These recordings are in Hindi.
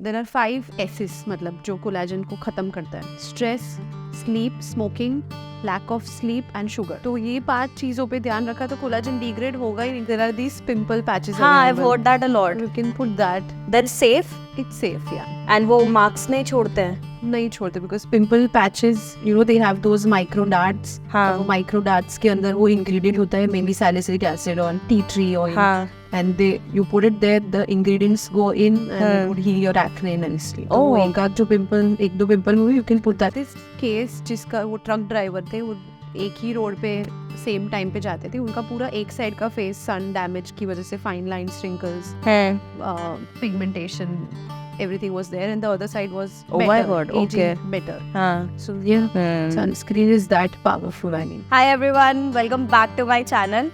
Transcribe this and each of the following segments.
देयर आर 5 S's मतलब जो कोलेजन को खत्म करता है. Stress, sleep, smoking, lack of sleep and sugar. तो ये 5 चीजों पे ध्यान रखा तो कोलेजन डिग्रेड होगा ही नहीं. There are these pimple patches. हाँ, I've heard that a lot. You can put that. That's safe. It's safe, yeah. And वो marks नहीं छोड़ते हैं. नहीं छोड़ते because pimple patches, you know, they have those micro darts. हाँ. वो micro darts के अंदर वो ingredient होता है mainly salicylic acid और tea tree oil. हाँ. And you put it there, the ingredients go in and it would heal your acne nicely. Oh. एक आध जो पिंपल, एक दो पिंपल हुए, you can put that. This case जिसका वो ट्रक ड्राइवर थे, वो एक ही रोड पे सेम टाइम पे जाते थे. उनका पूरा एक साइड का फेस सन डैमेज की वजह से fine lines, wrinkles, pigmentation, everything was there, and the other side was better. Oh my God, okay. Better. हाँ. So yeah, sunscreen is that powerful, I mean. Hi everyone, welcome back to my channel.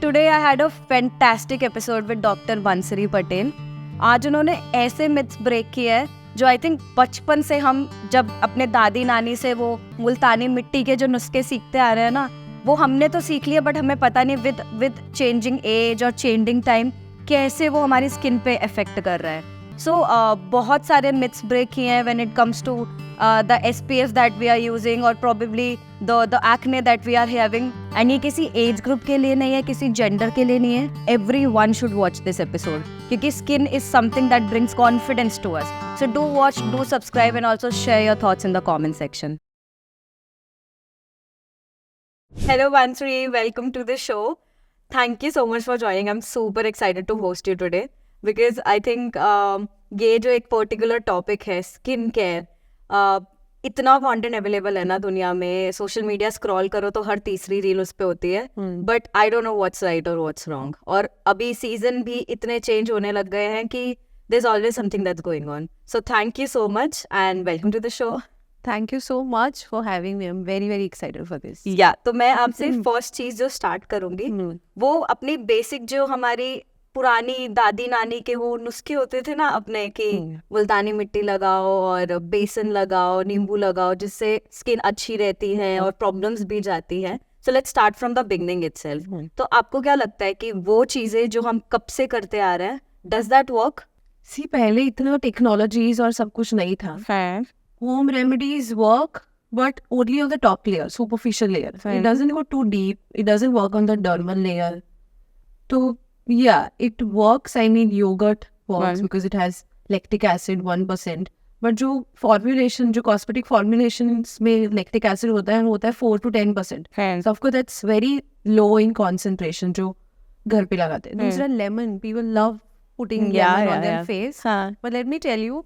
Today I had a fantastic episode with Dr. Bansari Patel. आज उन्होंने ऐसे मिथ्स ब्रेक किए हैं जो आई थिंक बचपन से हम जब अपने दादी नानी से वो मुल्तानी मिट्टी के जो नुस्खे सीखते आ रहे हैं ना, वो हमने तो सीख लिया बट हमें पता नहीं विद चेंजिंग एज और चेंजिंग टाइम कैसे वो हमारी स्किन पे इफेक्ट कर रहा है. सो बहुत सारे मिथ्स ब्रेक किए हैं when it comes to the SPF that we are using और probably the acne that we are having. And ये किसी एज ग्रुप के लिए नहीं है, किसी जेंडर के लिए नहीं है. Everyone should watch this episode क्योंकि skin is something that brings confidence to us. So do watch, do subscribe and also share your thoughts in the comment section. Hello Bansari, welcome to the show. Thank you so much for joining. I'm super excited to host you today because I think ये जो एक particular topic है skin care, इतना कंटेंट अवेलेबल है ना दुनिया में. सोशल मीडिया स्क्रॉल करो तो हर तीसरी रील उस पे होती है. But I don't know what's right और व्हाट्स रॉन्ग. और अभी सीजन भी इतने चेंज होने लग गए हैं कि there's always something that's going on. So thank you so much and welcome to the show. Thank you so much for having me. I'm very very excited for this. Yeah, तो मैं आपसे फर्स्ट चीज जो स्टार्ट करूंगी वो अपनी बेसिक जो हमारी पुरानी दादी नानी के वो नुस्खे होते थे ना अपने कि मुल्तानी मिट्टी लगाओ और बेसन लगाओ, नींबू लगाओ जिससे स्किन अच्छी रहती है और प्रॉब्लम्स भी जाती है. So let's start from the beginning itself. तो आपको क्या लगता है कि वो चीजें जो हम कब से करते आ रहे हैं, does that work? See, पहले इतना टेक्नोलॉजीज और सब कुछ नहीं था. Home remedies work but only on the top layer, superficial layer. It doesn't go too deep. It doesn't work on the dermal layer. So yeah, it works. I mean, yogurt works because it has lactic acid 1%. But जो formulation, जो cosmetic formulations में lactic acid होता है 4 to 10%. So of course that's very low in concentration जो घर पे लगाते हैं. दूसरा lemon, people love putting lemon on their face. But let me tell you,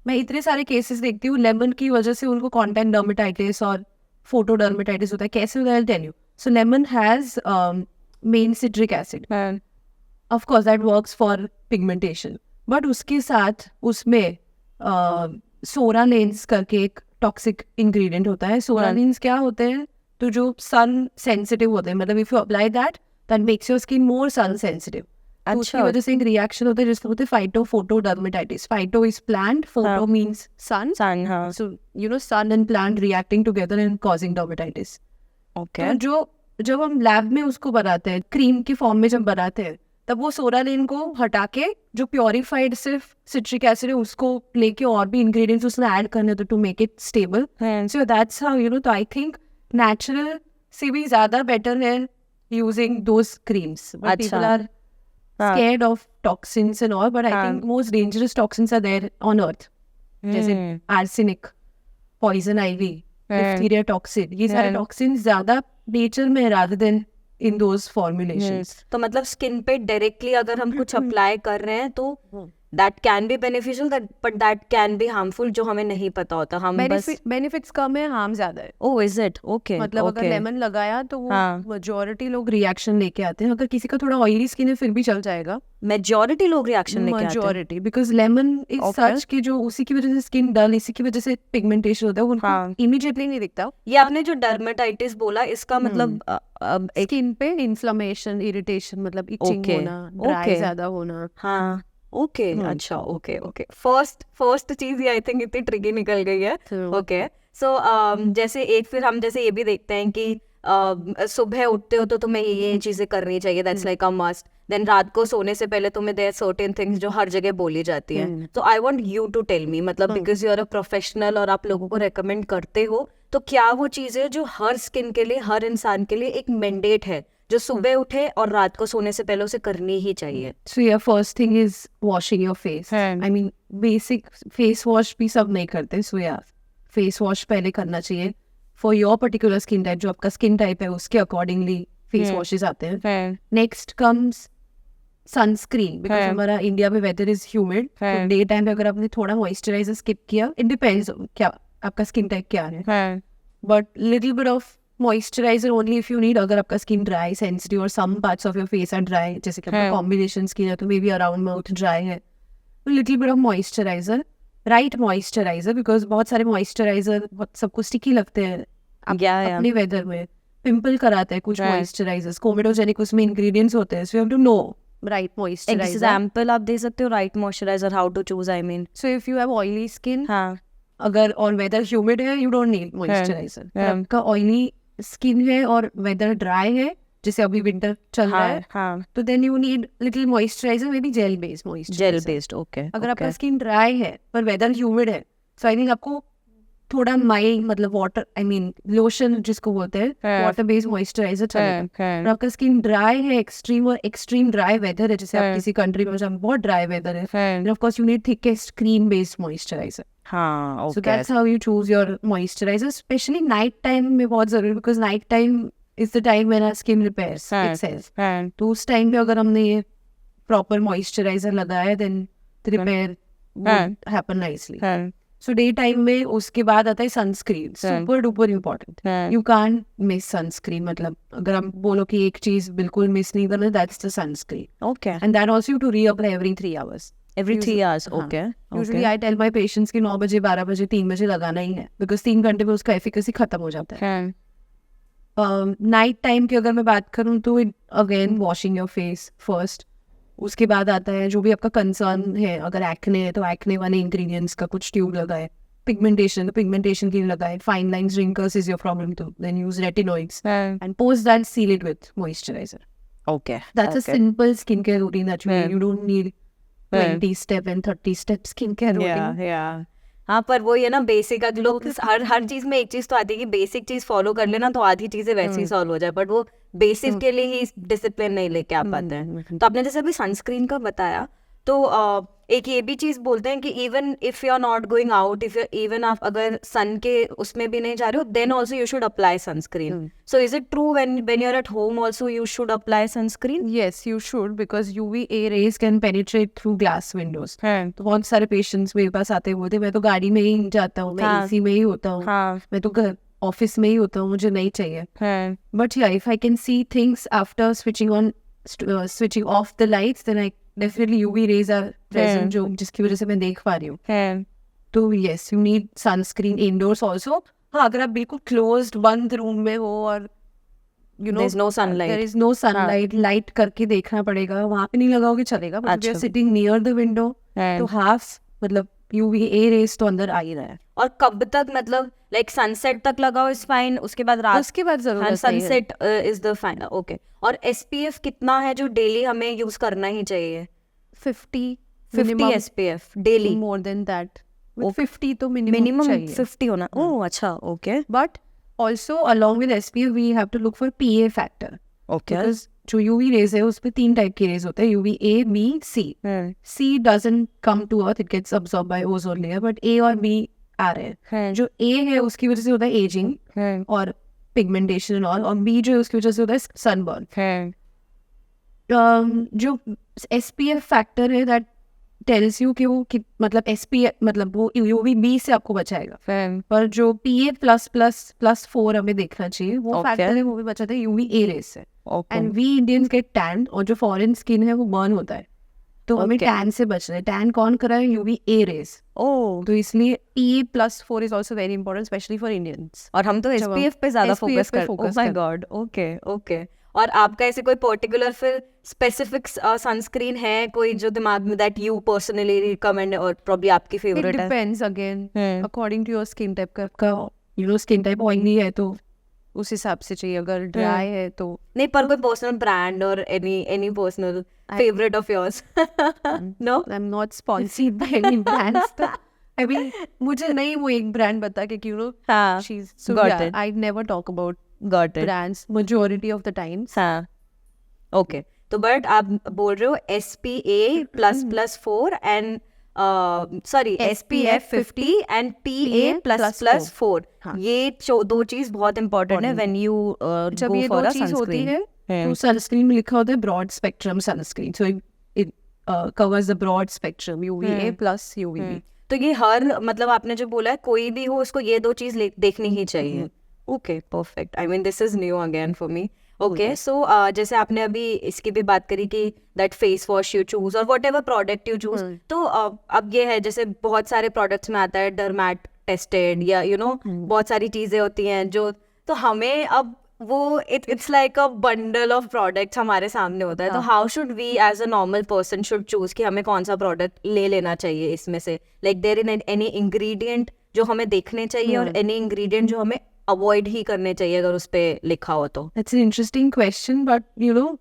मैं इतने सारे केसेस देखती हूँ लेमन की वजह से उनको कॉन्टैक्ट डर्मेटाइटिस और फोटो डर्मेटाइटिस होता है. कैसे होता है? Tell you. So lemon has main citric acid. Of course that works for pigmentation. But उसके साथ उसमें सोरालेंस करके एक टॉक्सिक इंग्रेडिएंट होता है. सोरालेंस क्या होते हैं? तो जो सन सेंसिटिव होते हैं, मतलब if you apply that makes your skin more sun sensitive. तो उसकी वजह से एक रिएक्शन होता है जिसको बोलते हैं phyto photo dermatitis. Phyto is plant, photo means sun. So you know sun and plant reacting together and causing dermatitis. Okay. तो जब हम लैब में उसको बनाते हैं क्रीम के फॉर्म में जब बनाते हैं तब वो सोरालेन को हटा के जो प्योरीफाइड सिर्फ सिट्रिक एसिड है उसको लेके और भी इंग्रेडिएंट्स उसमें ऐड करने होते to make it stable. So that's how you know. तो आई थिंक नेचुरल से भी ज्यादा बेटर है using those creams. People are scared of toxins and all, but I think most dangerous toxins are there on earth. जैसे arsenic, poison ivy, diphtheria toxin. ये सारे toxins ज्यादा nature में rather than in those formulations. तो मतलब स्किन पे डायरेक्टली अगर हम कुछ अप्लाई कर रहे हैं तो that can be beneficial, but that can be harmful जो हमें नहीं पता होता. हम benefits कम है, harm ज्यादा है. Oh, is it? Okay. मतलब अगर लेमन लगाया तो वो majority लोग रिएक्शन लेके आते हैं. अगर किसी का थोड़ा ऑयली स्किन है फिर भी चल जाएगा. Majority लोग रिएक्शन लेके आते हैं. Majority because lemon is such कि जो उसी की वजह से स्किन डल, इसी की वजह से पिगमेंटेशन होता है, उनको इमीडिएटली नहीं दिखता. ये आपने जो डर्मेटाइटिस बोला इसका मतलब स्किन पे इन्फ्लेमेशन, इरिटेशन, मतलब इचिंग होना, ड्राई ज्यादा होना. हाँ. ओके. अच्छा. ओके. फर्स्ट चीज ये आई थिंक इतनी ट्रिकी निकल गई है. ओके. सो जैसे एक फिर हम जैसे ये भी देखते हैं कि सुबह उठते हो तो तुम्हें ये चीजें करनी चाहिए. That's like a must. Then रात को सोने से पहले तुम्हें देयर सर्टेन थिंग्स जो हर जगह बोली जाती है. तो I want you to tell me, मतलब because you are a professional और आप लोगों को रेकमेंड करते हो, तो क्या वो चीजें जो हर स्किन के लिए, हर इंसान के लिए एक मैंडेट है जो सुबह उठे और रात को सोने से पहले उसे करनी ही चाहिए? So your first thing is washing your face. I mean basic face wash भी सब नहीं करते, so yeah, face wash पहले करना चाहिए for your particular skin type. जो आपका skin type है उसके accordingly face washes आते हैं. Next comes sunscreen, because हमारा इंडिया में weather is humid. तो डे टाइम पे अगर आपने थोड़ा moisturizer skip किया, it depends क्या आपका skin type क्या है. But little bit of moisturizer only if you need. अगर आपका skin dry, sensitive और some parts of your face are dry, जैसे कि आपका combination skin है तो maybe around mouth dry है, तो little bit of moisturizer, right moisturizer, because बहुत सारे moisturizer सबको sticky लगते हैं अपने weather में, pimple कराते हैं कुछ moisturizers, comedogenic उसमें ingredients होते हैं, so you have to know right moisturizer. Example आप दे सकते हो right moisturizer, how to choose, I mean. So if you have oily skin, अगर और वेदर ह्यूमिड है, यू डोंट नीड मॉइस्चराइजर. आपका ऑयली स्किन है और वेदर ड्राई है, जैसे अभी विंटर चल रहा है, तो then you need little moisturiser, maybe gel based moisturiser. Gel based, okay. अगर आपका स्किन ड्राई है पर वेदर ह्यूमिड है, सो आई थिंक आपको थोड़ा माइल्ड, मतलब वाटर, आई मीन लोशन जिसको बोलते हैं, वाटर बेस्ड मॉइस्चराइजर चलेगा. और आपका स्किन ड्राई है, एक्सट्रीम और एक्सट्रीम ड्राई वेदर है, जैसे आप किसी कंट्री में जहाँ बहुत ड्राई वेदर है, then of course you need thickest cream based moisturiser. So that's how you choose your moisturizer, especially night time में बहुत जरूरी, because night time is the time when our skin repairs itself. तो उस time पे अगर हमने ये proper moisturizer लगाया, then the repair would happen nicely. So day time में उसके बाद आता है sunscreen, super duper important. You can't miss sunscreen. मतलब अगर हम बोलो कि एक चीज बिल्कुल miss नहीं करना, that's the sunscreen. Okay. And that also you to reapply every 3 hours. Every 3 hours, okay. Usually I tell my patients कि 9 बजे, 12 बजे, 3 बजे लगाना ही है, because 3 घंटे में उसका efficacy खत्म हो जाता है. नाइट टाइम की अगर मैं बात करूँ तो again washing your face first. उसके बाद आता है जो भी आपका कंसर्न है, अगर एक्ने है तो एक्ने वाले इंग्रेडिएंट्स का कुछ ट्यूब लगाए. पिगमेंटेशन, तो पिगमेंटेशन के लिए लगाए. Fine lines, wrinkles is your problem too, then use retinoids and post that seal it with moisturiser. Okay. That's a simple skincare routine that you don't need 20 step and 30 step skincare routine. Yeah. हाँ, पर वो ये ना बेसिक, लोग हर चीज में एक चीज तो आती है कि बेसिक चीज फॉलो कर लेना तो आधी चीजें वैसे ही सॉल्व हो जाए, बट वो बेसिक के लिए ही डिसिप्लिन नहीं लेके आ पाते हैं. तो आपने जैसे अभी सनस्क्रीन का बताया, तो एक ये भी चीज बोलते हैं कि even if you are not going out, even आप अगर सन के उसमें भी नहीं जा रहे हो, then also you should apply sunscreen. So is it true when you are at home also you should apply sunscreen? Yes, you should, because UVA rays can penetrate through glass windows. तो बहुत सारे पेशेंट्स मेरे पास आते हैं, बोलते मैं तो गाड़ी में ही जाता हूँ, मैं एसी में ही होता हूँ, मैं तो घर ऑफिस में ही होता हूँ, मुझे नहीं चाहिए. बट या if I can see things after switching off the lights, then I definitely UV rays are present, जो जिसकी वजह से मैं देख पा रही हूँ. तो yes, you need sunscreen indoors also. हाँ, अगर आप बिल्कुल closed बंद रूम में हो और there is no sunlight, there is no sunlight, light करके देखना पड़ेगा, वहाँ पे नहीं लगाओगे चलेगा, but we are sitting near the window, तो half मतलब UVA rays तो अंदर आ ही रहा है. और कब तक, मतलब लाइक सनसेट तक लगाओ इज फाइन, उसके बाद रात, उसके बाद जरूर sunset is the fine. Okay. और SPF कितना है जो डेली हमें यूज करना ही चाहिए? 50 SPF daily. More than that, 50 तो मिनिमम 50 होना. ओह अच्छा, okay. But also along with SPF we have to look for PA factor. Okay. Because जो UV रेज है उसमें 3 टाइप की रेज होते हैं, UVA, B, C. C doesn't come to earth, it gets absorbed by ozone layer, but A और B आ रहे हैं. जो A है उसकी वजह से होता है एजिंग और पिगमेंटेशन और B जो है उसकी वजह से होता है सनबर्न. जो SPF फैक्टर है दैट टेल्स यू कि वो मतलब SPF मतलब वो UVB से आपको बचाएगा. पर जो PA+++4 हमें देखना चाहिए, वो फैक्टर है, वो भी बचाता है UVA रेज से. And we Indians get tan, और जो फॉरेन स्किन है वो बर्न होता है, तो हमें टैन से बचना है. टैन कौन कर रहा है? UVA rays. तो इसलिए PA+4 is also very important, specially for Indians. और हम तो SPF पे ज्यादा फोकस करते हैं. Oh my god. ओके. और आपका ऐसे कोई पर्टिकुलर फिर स्पेसिफिक सनस्क्रीन है कोई जो दिमाग में दैट यू पर्सनली रिकमेंड, और प्रॉब्ली आपकी फेवरेट है? Depends again according to your skin type. का स्किन टाइप ऑयली है तो उस हिसाब से चाहिए. अगर ड्राई है तो नहीं, पर कोई पर्सनल ब्रांड और any personal favourite of yours? No, I am not sponsored by any brands. I mean, मुझे नहीं वो एक ब्रांड बता के you know. हाँ, she's so got yeah, it. I never talk about got it. brands majority of the times. हाँ, ओके. तो बट आप बोल रहे हो SPA++4 and sorry SPF 50 and PA++4. ये दो चीज बहुत इंपॉर्टेंट है व्हेन यू जब गो ये फॉर दो अ चीज होती सनस्क्रीन. है तो सनस्क्रीन में लिखा होता है broad spectrum sunscreen. So it covers the broad spectrum UVA plus UVB. तो ये हर मतलब आपने जो बोला है कोई भी हो उसको ये दो चीज देखनी ही चाहिए. Okay, perfect. I mean this is new again for me. Okay, so जैसे आपने अभी इसकी भी बात करी कि that face wash you choose और whatever product you choose. तो अब ये है जैसे बहुत सारे प्रोडक्ट्स में आता है डर्मैट टेस्टेड या यू नो बहुत सारी चीजें होती हैं जो, तो हमें अब वो it's like a bundle of products हमारे सामने होता है. तो how should we as a normal person should choose कि हमें कौन सा प्रोडक्ट ले लेना चाहिए इसमें से? Like there in any ingredient जो हमें देखने चाहिए और एनी इंग्रेडिएंट जो हमें अवॉइड ही करने चाहिए अगर उस पे लिखा हो तो? That's an interesting question, but you know,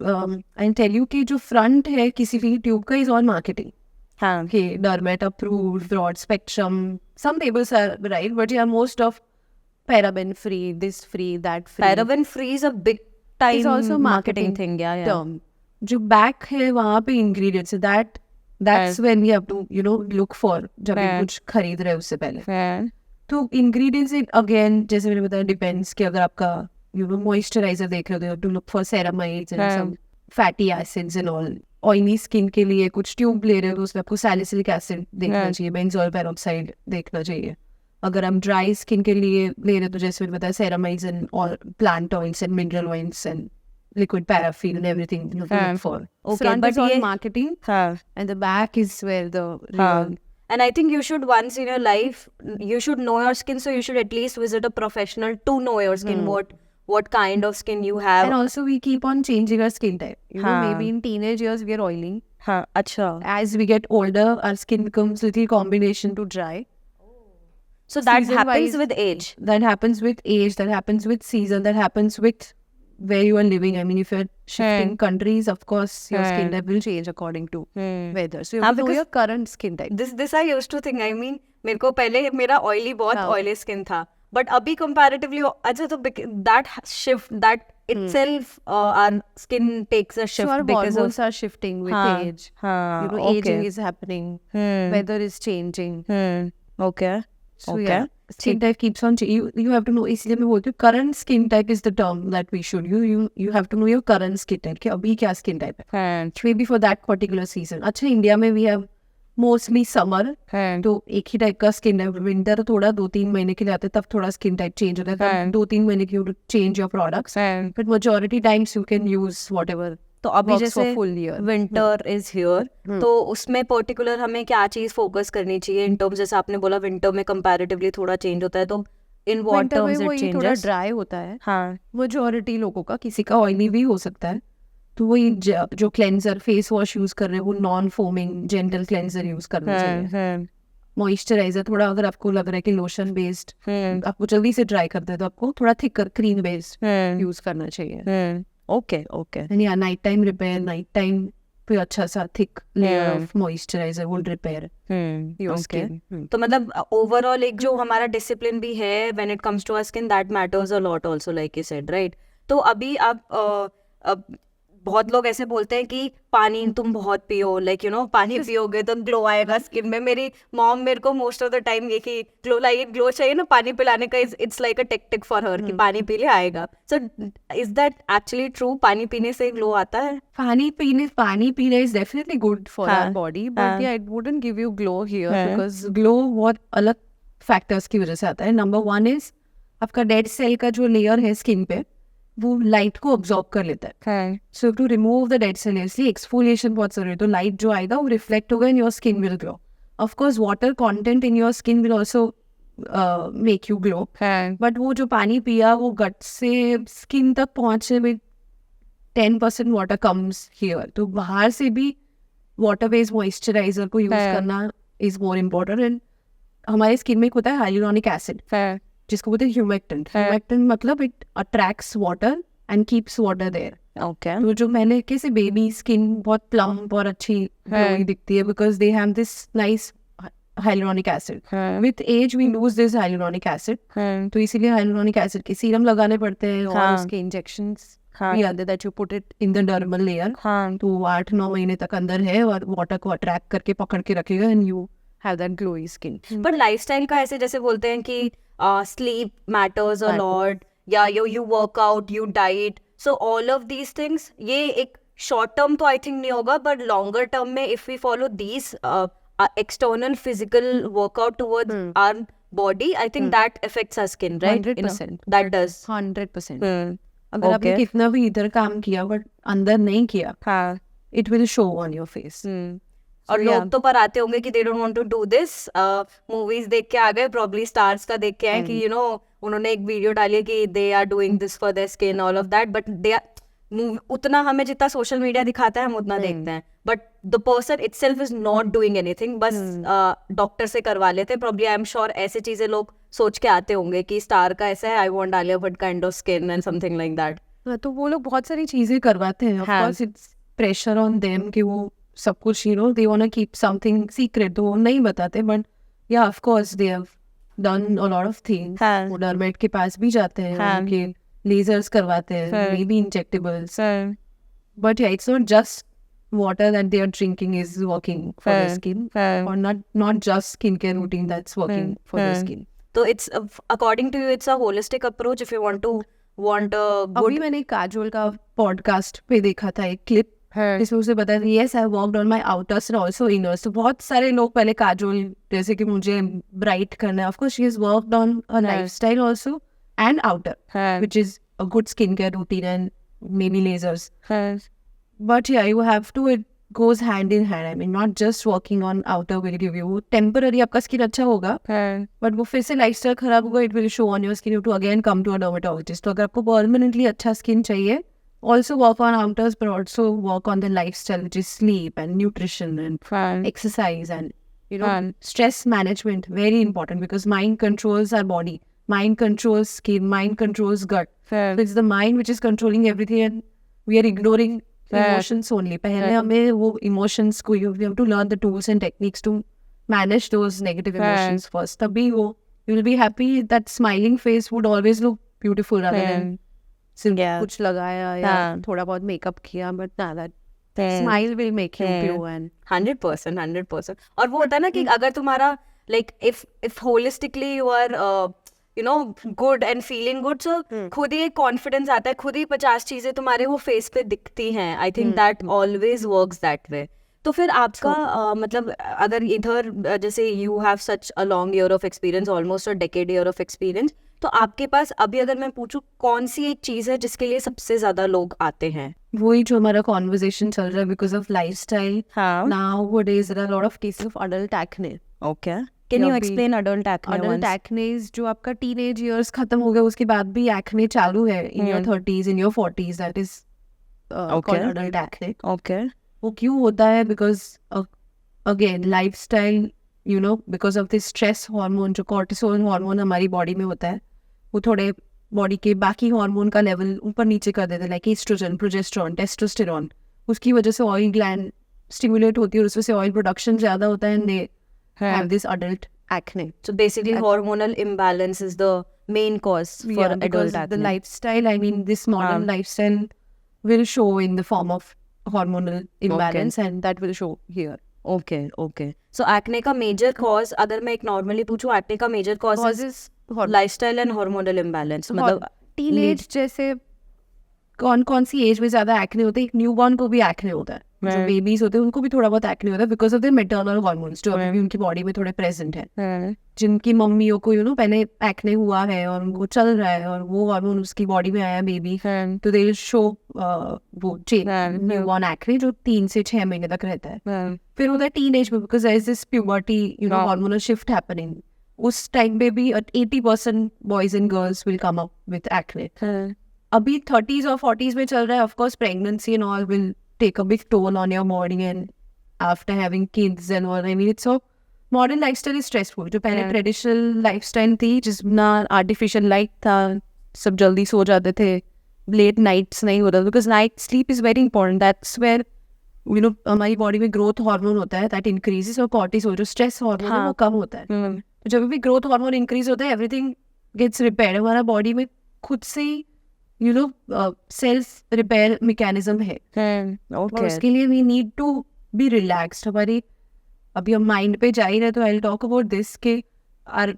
I'll tell you कि जो फ्रंट है किसी भी ट्यूब का is all marketing. हाँ, Okay, Dermat approved, broad spectrum. Some labels are right, but yeah, most of paraben free, this free, that free. paraben free is a big time Is also marketing thing. Yeah. term. जो back है वहाँ पे ingredients है, that's when we have to you know look for जब भी कुछ खरीद रहे हैं उससे पहले. तो ingredients again जैसे मैंने बताया depends कि अगर आपका you know moisturizer देख रहे हो to look for ceramides and some fatty acids and all. Oily skin के लिए कुछ ट्यूब ले रहे हो तो उसमें आपको सैलिसिलिक एसिड देखना चाहिए, बेंजोल पेरोक्साइड देखना चाहिए. अगर हम ड्राई स्किन के लिए ले रहे हो तो जैसे मैंने बताया सेरामाइड्स एंड और plant oils and mineral oils and liquid paraffin and everything you look for. Okay, Front but is all ये marketing हाँ. and the back is where the real And I think you should once in your life you should know your skin, so you should at least visit a professional to know your skin, what kind of skin you have. and also we keep on changing our skin type. You know, हाँ. maybe in teenage years we are oily. हाँ, अच्छा. As we get older, our skin becomes little combination to dry. So that Season happens wise, with age. That happens with age. That happens with season. That happens with where you are living. I mean, if you're shifting countries, of course, your skin type will change according to weather. So you have to know your current skin type. This I used to think. I mean, मेरे को पहले मेरा ऑयली बहुत ऑयली स्किन था, बट अभी कंपैरेटिवली अच्छा तो that shift that itself our skin takes a shift So our because hormones are shifting with age. You know, aging is happening. Weather is changing. Okay. So yeah, skin type keeps on changing. You have to know. इसलिए मैं बोलती हूँ current skin type is the term that we should. You have to know your current skin type. कि अभी क्या skin type है. Maybe for that particular season. अच्छा इंडिया में we have mostly summer. तो एक ही टाइप का स्किन टाइप. विंटर थोड़ा 2-3 महीने के लिए आते तब थोड़ा स्किन टाइप चेंज होता है. तब 2-3 महीने के लिए change your products. But majority times you can use whatever. तो अभी जैसे विंटर इज हियर, तो उसमें पर्टिकुलर हमें क्या चीज फोकस करनी चाहिए इन टर्म्स? जैसे आपने बोला विंटर में कंपैरेटिवली थोड़ा चेंज होता है, तो in what terms it changes? थोड़ा ड्राई होता है. हाँ, मेजॉरिटी लोगों का, किसी का ऑयली भी हो सकता है. तो वही जो क्लेंजर फेस वॉश यूज कर रहे हैं वो non foaming gentle cleanser use करना चाहिए. मॉइस्चराइजर थोड़ा अगर आपको लग रहा है कि लोशन बेस्ड आपको जल्दी से ड्राई करते हैं तो आपको थोड़ा थिकर क्रीम बेस्ड यूज करना चाहिए. ओके. एंड या night time repair, night time पे अच्छा सा thick layer of moisturiser would repair your skin. तो मतलब ओवरऑल एक जो हमारा डिसिप्लिन भी है when it comes to our skin that matters a lot also, like you said, right? तो अभी आप बहुत लोग ऐसे बोलते हैं कि पानी तुम बहुत पियो, लाइक यू नो पानी पियोगे तो ग्लो आएगा स्किन में. मेरी मॉम मेरे को मोस्ट ऑफ द टाइम ये कि ग्लो चाहिए ना, पानी पिलाने का it's like a tactic for her कि पानी पी ले आएगा. So is that actually true? पानी पीने से ग्लो आता है? पानी पीना is definitely good for our body, but yeah it wouldn't give you glow here because glow बहुत अलग फैक्टर्स की वजह से आता है. नंबर 1 इज आपका डेड सेल का जो लेयर है स्किन पे वो लाइट को ऑब्जॉर्ब कर लेता है. So to remove the dead cell इसलिए एक्सफोलिएशन बहुत जरूरी है. तो लाइट जो आएगा वो रिफ्लेक्ट होगा and your skin will glow. Of course water content in your skin will also make you glow, but वो जो पानी पिया वो गट से स्किन तक पहुंचने में 10% वाटर कम्स हियर. तो बाहर से भी वाटर बेस्ड मॉइस्चराइजर को यूज करना इज मोर इम्पोर्टेंट. एंड हमारे स्किन में होता है हाइलुरोनिक एसिड. जिसको बोलते हैं humectant. Humectant मतलब it attracts water and keeps water there. Okay. तो जो मैंने कैसे बेबी स्किन बहुत प्लम्प और अच्छी ग्लोई दिखती है because they have this nice hyaluronic acid. With age we lose this hyaluronic acid. तो इसीलिए hyaluronic acid के सीरम लगाने पड़ते हैं और उसके इंजेक्शंस भी आते that you put it in the dermal layer. तो 8-9 महीने तक अंदर है और वाटर को अट्रैक्ट करके पकड़ के रखेगा and you have that glowy skin. पर लाइफस्टाइल का ऐसे जैसे बोलते हैं कि स्लीप मैटर्स अ लॉट या you workout you diet so all of these things ये एक शॉर्ट टर्म तो आई थिंक नहीं होगा बट लॉन्गर टर्म में if we follow these external physical workout towards our body, I think that affects our skin, right? 100%. That does. 100%. अगर आपने कितना भी इधर काम किया बट अंदर नहीं किया, it will show on your face. और लोग तो पर आते होंगे कि they don't want to do this. Movies देख के आ गए, probably stars का देख के आए कि you know उन्होंने एक वीडियो डाली है कि they are doing this for their skin, all of that, but they are उतना हमें जितना सोशल मीडिया दिखाता है हम उतना देखते हैं but the person itself is not doing anything बस डॉक्टर से करवा लेते हैं. प्रॉब्ली आई एम श्योर ऐसे चीजें लोग सोच के आते होंगे कि स्टार का ऐसा है I want Alia Bhatt kind of skin and something like that. तो वो लोग बहुत सारी चीजें करवाते हैं. Of course it's pressure on them कि वो सब कुछ you know they want to keep something secret तो वो नहीं बताते बट या of course they have done a lot of things. वो डर्मेट के पास भी जाते हैं उनके lasers करवाते हैं maybe injectables but yeah it's not just water that they are drinking is working for the skin or not just skincare routine that's working for the skin. So it's according to you it's a holistic approach if you want a good. अभी मैंने काजोल का पॉडकास्ट पे देखा था एक क्लिप जिसमें उसे बताया yes I worked on my outers and also inners. तो बहुत सारे लोग पहले काजोल जैसे कि मुझे ब्राइट करना है of course she has worked on her lifestyle also and outer, which is a good skincare routine and maybe lasers. But yeah, you have to, it goes hand in hand. I mean, not just working on outer will give you temporary आपका skin अच्छा होगा, but वो फिर से lifestyle खराब होगा, it will show on your skin. You have to again come to a dermatologist. तो अगर आपको permanently अच्छा skin चाहिए, also work on outers, but also work on the lifestyle, which is sleep and nutrition and exercise and you know stress management. Very important because mind controls our body. Mind controls skin, mind controls gut. So it's the mind which is controlling everything and we are ignoring emotions only. पहले हमें वो emotions को we have to learn the tools and techniques to manage those negative emotions first. तभी वो you will be happy. That smiling face would always look beautiful rather than सिर्फ कुछ लगाया या थोड़ा बहुत makeup किया but nah, that smile will make you pure and 100%. और वो होता है ना कि अगर तुम्हारा like if holistically you are you know good and feeling good so खुद ही एक confidence आता है खुद ही 50 चीजें तुम्हारे वो face पे दिखती हैं. I think that always works that way. तो फिर आपका मतलब अगर इधर जैसे you have such a long year of experience almost a decade year of experience तो आपके पास अभी अगर मैं पूछूं कौन सी एक चीज है जिसके लिए सबसे ज्यादा लोग आते हैं? वही जो हमारा conversation चल रहा है because of lifestyle. Nowadays there are a lot of cases of adult acne. Okay. Can you explain adult acne? Adult acne is जो आपका teenage years खत्म हो गया उसके बाद भी acne चालू है in your 30s, in your 40s, that is called adult acne. Okay. वो क्यों होता है? Because again lifestyle, you know, because of this stress hormone जो cortisol hormone हमारी body में होता है वो थोड़े body के बाकी hormone का level ऊपर नीचे कर देते हैं like estrogen, progesterone, testosterone. उसकी वजह से oil gland stimulate होती है और उसमें से oil production ज़्यादा होता है and they have this adult acne. So basically hormonal imbalance is the main cause for adult acne. The lifestyle, I mean this modern lifestyle will show in the form of hormonal imbalance and that will show here. Okay. So acne का major cause अगर मैं एक normally पूछूं acne का major cause is lifestyle and hormonal imbalance. मतलब teenage जैसे कौन सी एज में ज्यादा एक्ने होते हैं? एक न्यूबॉर्न को भी एक्ने होता है, जो बेबीज होते हैं उनको भी थोड़ा बहुत एक्ने होता है because of the maternal hormones जो अभी भी उनकी बॉडी में थोड़े प्रेजेंट है. जिनकी मम्मियों को यू नो पहले एक्ने हुआ है और उनको चल रहा है और वो हार्मोन उसकी बॉडी में आया बेबी तो दे शो वो न्यूबॉर्न एक्ने जो 3 से 6 महीने तक रहता है. फिर होता है टीन एज में because there is this puberty you know hormonal shift happening. उस टाइम पे भी 80% boys and girls will come up with acne. अभी 30s और 40s में चल रहा है. Of course pregnancy and all will take a big toll on your body and after having kids and all. I mean, it's so modern lifestyle is stressful. जो पहले ट्रेडिशनल लाइफस्टाइल थी जिसमें आर्टिफिशियल लाइट था, सब जल्दी सो जाते थे, लेट नाइट्स नहीं होता, because night sleep is very important. That's where हमारी बॉडी में ग्रोथ हार्मोन होता है, दैट इंक्रीजेस, और कॉर्टिसोल जो स्ट्रेस हार्मोन है वो कम होता है. तो जब भी ग्रोथ हार्मोन इंक्रीज होता है, एवरीथिंग गेट्स रिपेयर. हमारा बॉडी में खुद से ही सेल्फ रिपेयर मैकेनिज्म है. और उसके लिए we need to be relaxed. हमारी अभी हम माइंड पे जा ही रहे, तो I will talk about this के are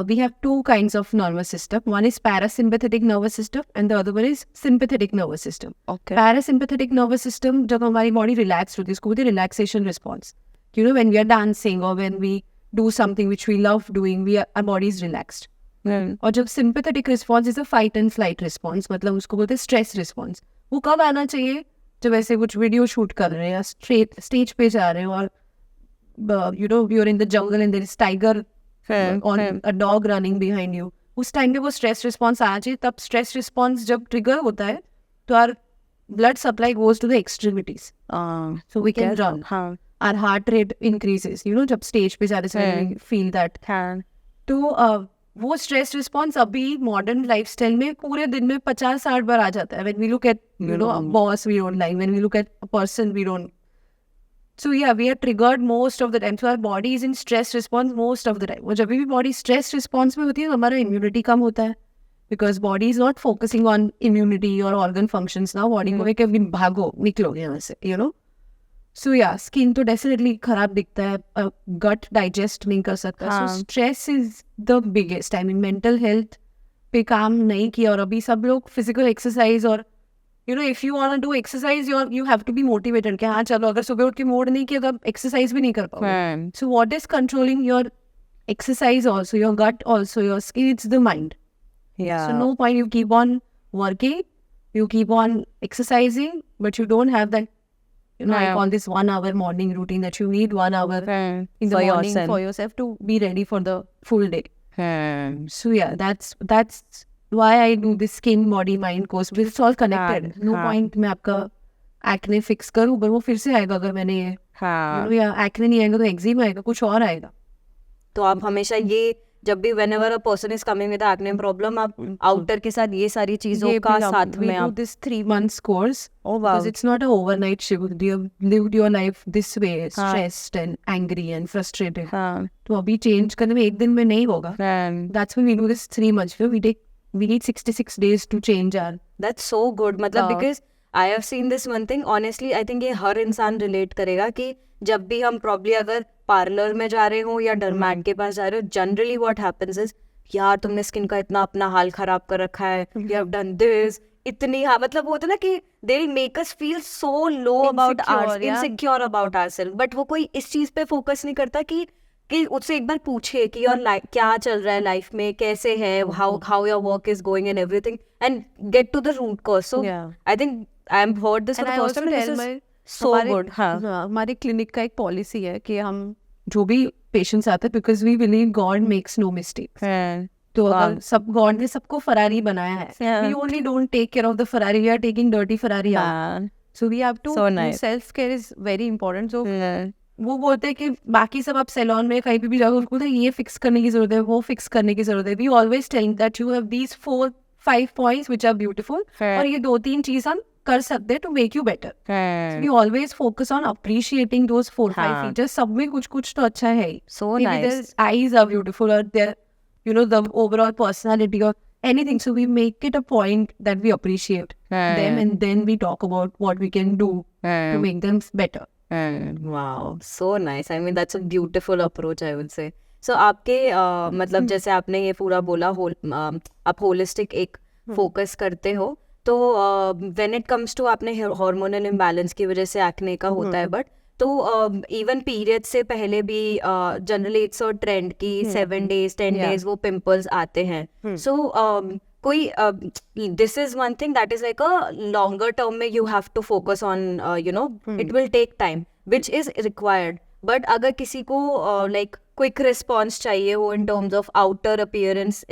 we have two kinds of nervous system. One is parasympathetic nervous system and the other one is sympathetic nervous system. Okay. Parasympathetic nervous system, जब हमारी body relaxed होती है, इसको बोलते हैं relaxation response. When we are dancing or when we do something which we love doing, our body is relaxed. और जब sympathetic response is a fight and flight response, मतलब उसको बोलते हैं stress response. वो कब आना चाहिए? जब ऐसे कुछ वीडियो शूट कर रहे हैं या स्टेज पे जा रहे हैं और you're in the jungle and there is tiger on a dog running behind you. उस टाइम पे वो स्ट्रेस रिस्पॉन्स आ जाए. तब स्ट्रेस रिस्पॉन्स जब ट्रिगर होता है तो our blood supply goes to the extremities, so we can run. Our heart rate increases, जब स्टेज पे जाते समय फील दैट. तो वो स्ट्रेस रिस्पॉन्स अभी मॉडर्न लाइफस्टाइल में पूरे दिन में 50-60 बार आ जाता है. When we look at boss we don't like, when we look at a person we don't. So yeah, we are triggered most of the time. So our body is in stress response most of the time. और जब भी body stress response में होती है, हमारा immunity कम होता है. Because body is not focusing on immunity or organ functions now. Body को एक भागो, निकलो यहाँ से, So yeah, skin तो definitely खराब दिखता है. Gut digest नहीं कर सकता. So stress is the biggest. I mean, mental health पे काम नहीं किया. और अभी सब लोग physical exercise और if you want to do exercise, you have to be motivated. कि हाँ चलो, अगर सुबह उठ के मूड नहीं किया तो exercise भी नहीं कर पाओगे. So what is controlling your exercise also, your gut also, your skin? It's the mind. Yeah. So no point you keep on working, you keep on exercising, but you don't have that, I call this 1 hour morning routine, that you need 1 hour in the For morning yourself. for yourself to be ready for the full day. So yeah, that's why I do this skin body mind course. It's all connected. No point मैं आपका acne fix करूँ, पर वो फिर से आएगा अगर मैंने या acne नहीं आएगा तो eczema आएगा, कुछ और आएगा. तो आप हमेशा ये जब भी whenever a person is coming with acne problem, आप outer के साथ ये सारी चीजों का साथ में आप this 3 months course. Oh wow. Because it's not an overnight shift. You have lived your life this way, stressed and angry and frustrated. तो अभी change करने में एक दिन में नहीं होगा. That's why we do this 3 months. We need 66 days to change our. That's so good. मतलब because I have seen this one thing. Honestly, I think ये हर इंसान relate करेगा कि जब भी हम probably अगर पार्लर में जा रहे हो या डर्मैट के पास जा रहे हो, जनरली व्हाट हैपेंस इज, यार तुमने स्किन का इतना अपना हाल खराब कर रखा है, यू हैव डन दिस, इतनी मतलब वो होता है ना कि they will make us feel so low about our, insecure about ourselves. But वो कोई इस चीज पे फोकस नहीं करता कि उससे एक बार पूछे कि योर क्या चल रहा है लाइफ में, कैसे है, how your work is going and everything, and get to the root cause. So I think I am heard this for the first time. This is so good. हमारे क्लिनिक का एक पॉलिसी है कि हम जो भी पेशेंट्स आते हैं, because we believe God makes no mistakes. तो अगर सब गॉड ने सबको फरारी बनाया है, we only don't take care of the Ferrari, we are taking dirty Ferrari out. So we have to, self care is very important. So वो बोलते हैं कि बाकी सब आप सैलून में कहीं भी जाओगे, उनको ये फिक्स करने की जरूरत है, वो फिक्स करने की जरूरत है. We always tell that you have these 4-5 points which are beautiful, और ये 2-3 चीज हम कर सकते हैं to make you better. We always focus on appreciating those 4-5 features. सब में कुछ कुछ तो अच्छा है. So nice. Eyes are beautiful, और देयर द ओवरऑल पर्सनालिटी और anything. So we make it a point that we appreciate them, and then we talk about what we can do to make them better. Wow, so nice. I mean, that's a beautiful approach, I would say. So आपके मतलब जैसे आपने ये पूरा बोला, आप होलिस्टिक एक फोकस करते हो, तो when it comes to आपने हार्मोनल इम्बैलेंस की वजह से एक्ने का होता है, बट तो इवन पीरियड से पहले भी जनरली इट्स अ ट्रेंड की 7 days 10 days वो पिंपल्स आते हैं. सो कोई this is one thing that is like a longer term में you have to focus on, you know, it will take time which is required. But अगर किसी को लाइक क्विक रिस्पॉन्स चाहिए हो in terms of outer appearance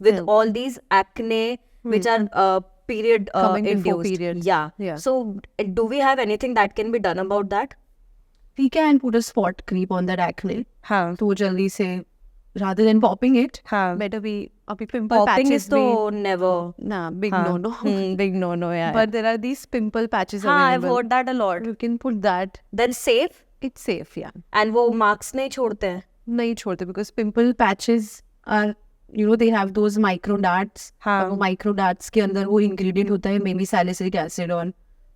with all these acne which are period coming before induced. periods. Yeah. So do we have anything that can be done about that? we can put a spot cream on that acne. हाँ तो जल्दी से rather than popping it, हाँ better we अभी pimple popping patches is तो never nah, big हाँ, no. big no yeah But there are these pimple patches हाँ I've available. heard that a lot. You can put that. Then safe It's safe, yeah. and वो marks नहीं छोड़ते हैं. नहीं छोड़ते because pimple patches are, you know, they have those micro darts. हाँ. और वो micro darts के अंदर वो ingredient होता है maybe salicylic acid or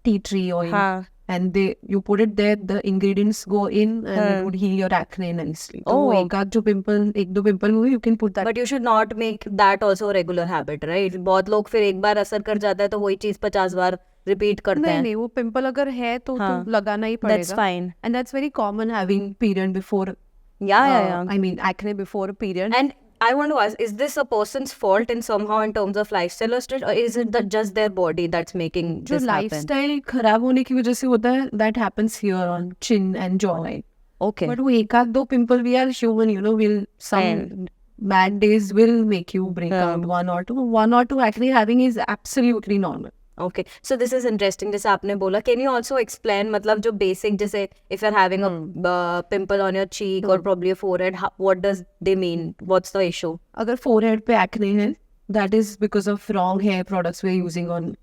tea tree oil. हाँ. And you put it there, the ingredients go in and it would heal your acne nicely. तो वो एक दो पिंपल हुए, you can put that. But you should not make that also a regular habit, right? बहुत लोग फिर एक बार असर कर जाता है तो वही चीज 50 बार रिपीट करते हैं. नहीं वो पिंपल अगर है तो लगाना ही पड़ेगा. That's fine. And that's very common having period before. Yeah. I mean acne before a period. And I want to ask, is this a person's fault in somehow in terms of lifestyle or is it just their body that's making जो this happen? lifestyle खराब होने की वजह से होता है, that happens here on chin and jawline. Okay. But वो एक आध दो pimple we are human, you know, will some bad days will make you break out one or two acne having is absolutely normal. Okay, so this is interesting. जैसे आपने बोला, can you also explain मतलब जो basic जैसे if you're having a pimple on your cheek or probably a forehead, what does they mean? What's the issue? अगर forehead पे acne है, that is because of wrong hair products we're using on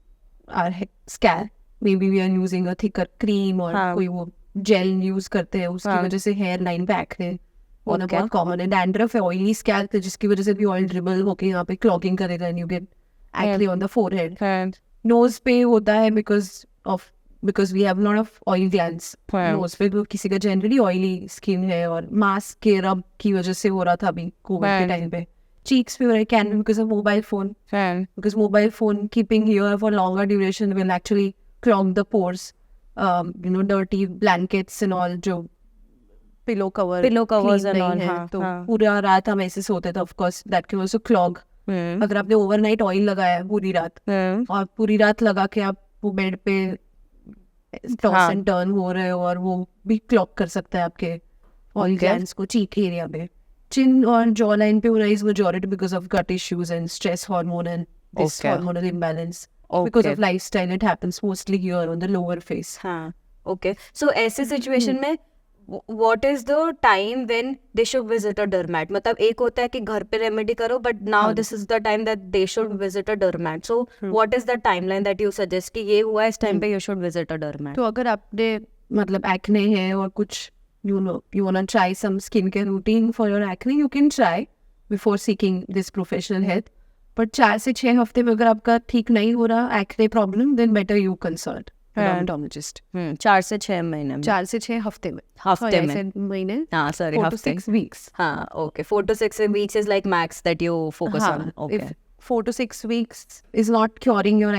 our scalp. Maybe we are using a thicker cream or कोई वो gel use करते हैं, उसकी वजह से hair line पे acne होना बहुत common है. Dandruff है, oily scalp है, जिसकी वजह से भी oil dribble होके यहाँ पे clogging करेगा and you get acne on the forehead. Nose पे होता है because we have a lot of oil glands. Nose पे तो किसी का generally oily skin है और mask के rub की वजह से हो रहा था अभी COVID के टाइम पे. Cheeks पे हो रहा है can be because of mobile phone. Because mobile phone keeping here for longer duration will actually clog the pores. You know, dirty blankets and all जो pillow covers and all है तो पूरा रात हम ऐसे सोते थे. Of course that can also clog. अगर आपने ओवरनाइट ऑयल लगाया है पूरी रात और पूरी रात लगा के आप वो बेड पे टॉस एंड टर्न हो रहे हो और वो भी क्लॉग कर सकता है आपके ऑयल ग्लैंड्स को चीक एरिया पे. चिन और जॉ लाइन पे हो रहा है is majority because of gut issues and stress hormone and this hormonal imbalance because of lifestyle. It happens mostly here on the lower face. हाँ, ओके. सो ऐसे सिचुएशन में what is the time when they should visit a dermat? मतलब एक होता है कि घर पे रेमेडी करो, but now this is the time that they should visit a dermat. So what is the timeline that you suggest कि ये हुआ इस time पे you should visit a dermat? तो अगर आपने मतलब acne है और कुछ you know you wanna try some skincare routine for your acne, you can try before seeking this professional help. But 4 से 6 हफ्ते में अगर आपका ठीक नहीं हो रहा acne problem, then better you consult dermatologist. 4 से 6 महीने में. 4 से 6 हफ्ते में. महीने. हाँ, sorry, 4 to 6 weeks. हाँ, okay. 4 to 6 weeks is like max that you focus on. Okay. If 4 to 6 weeks is not curing your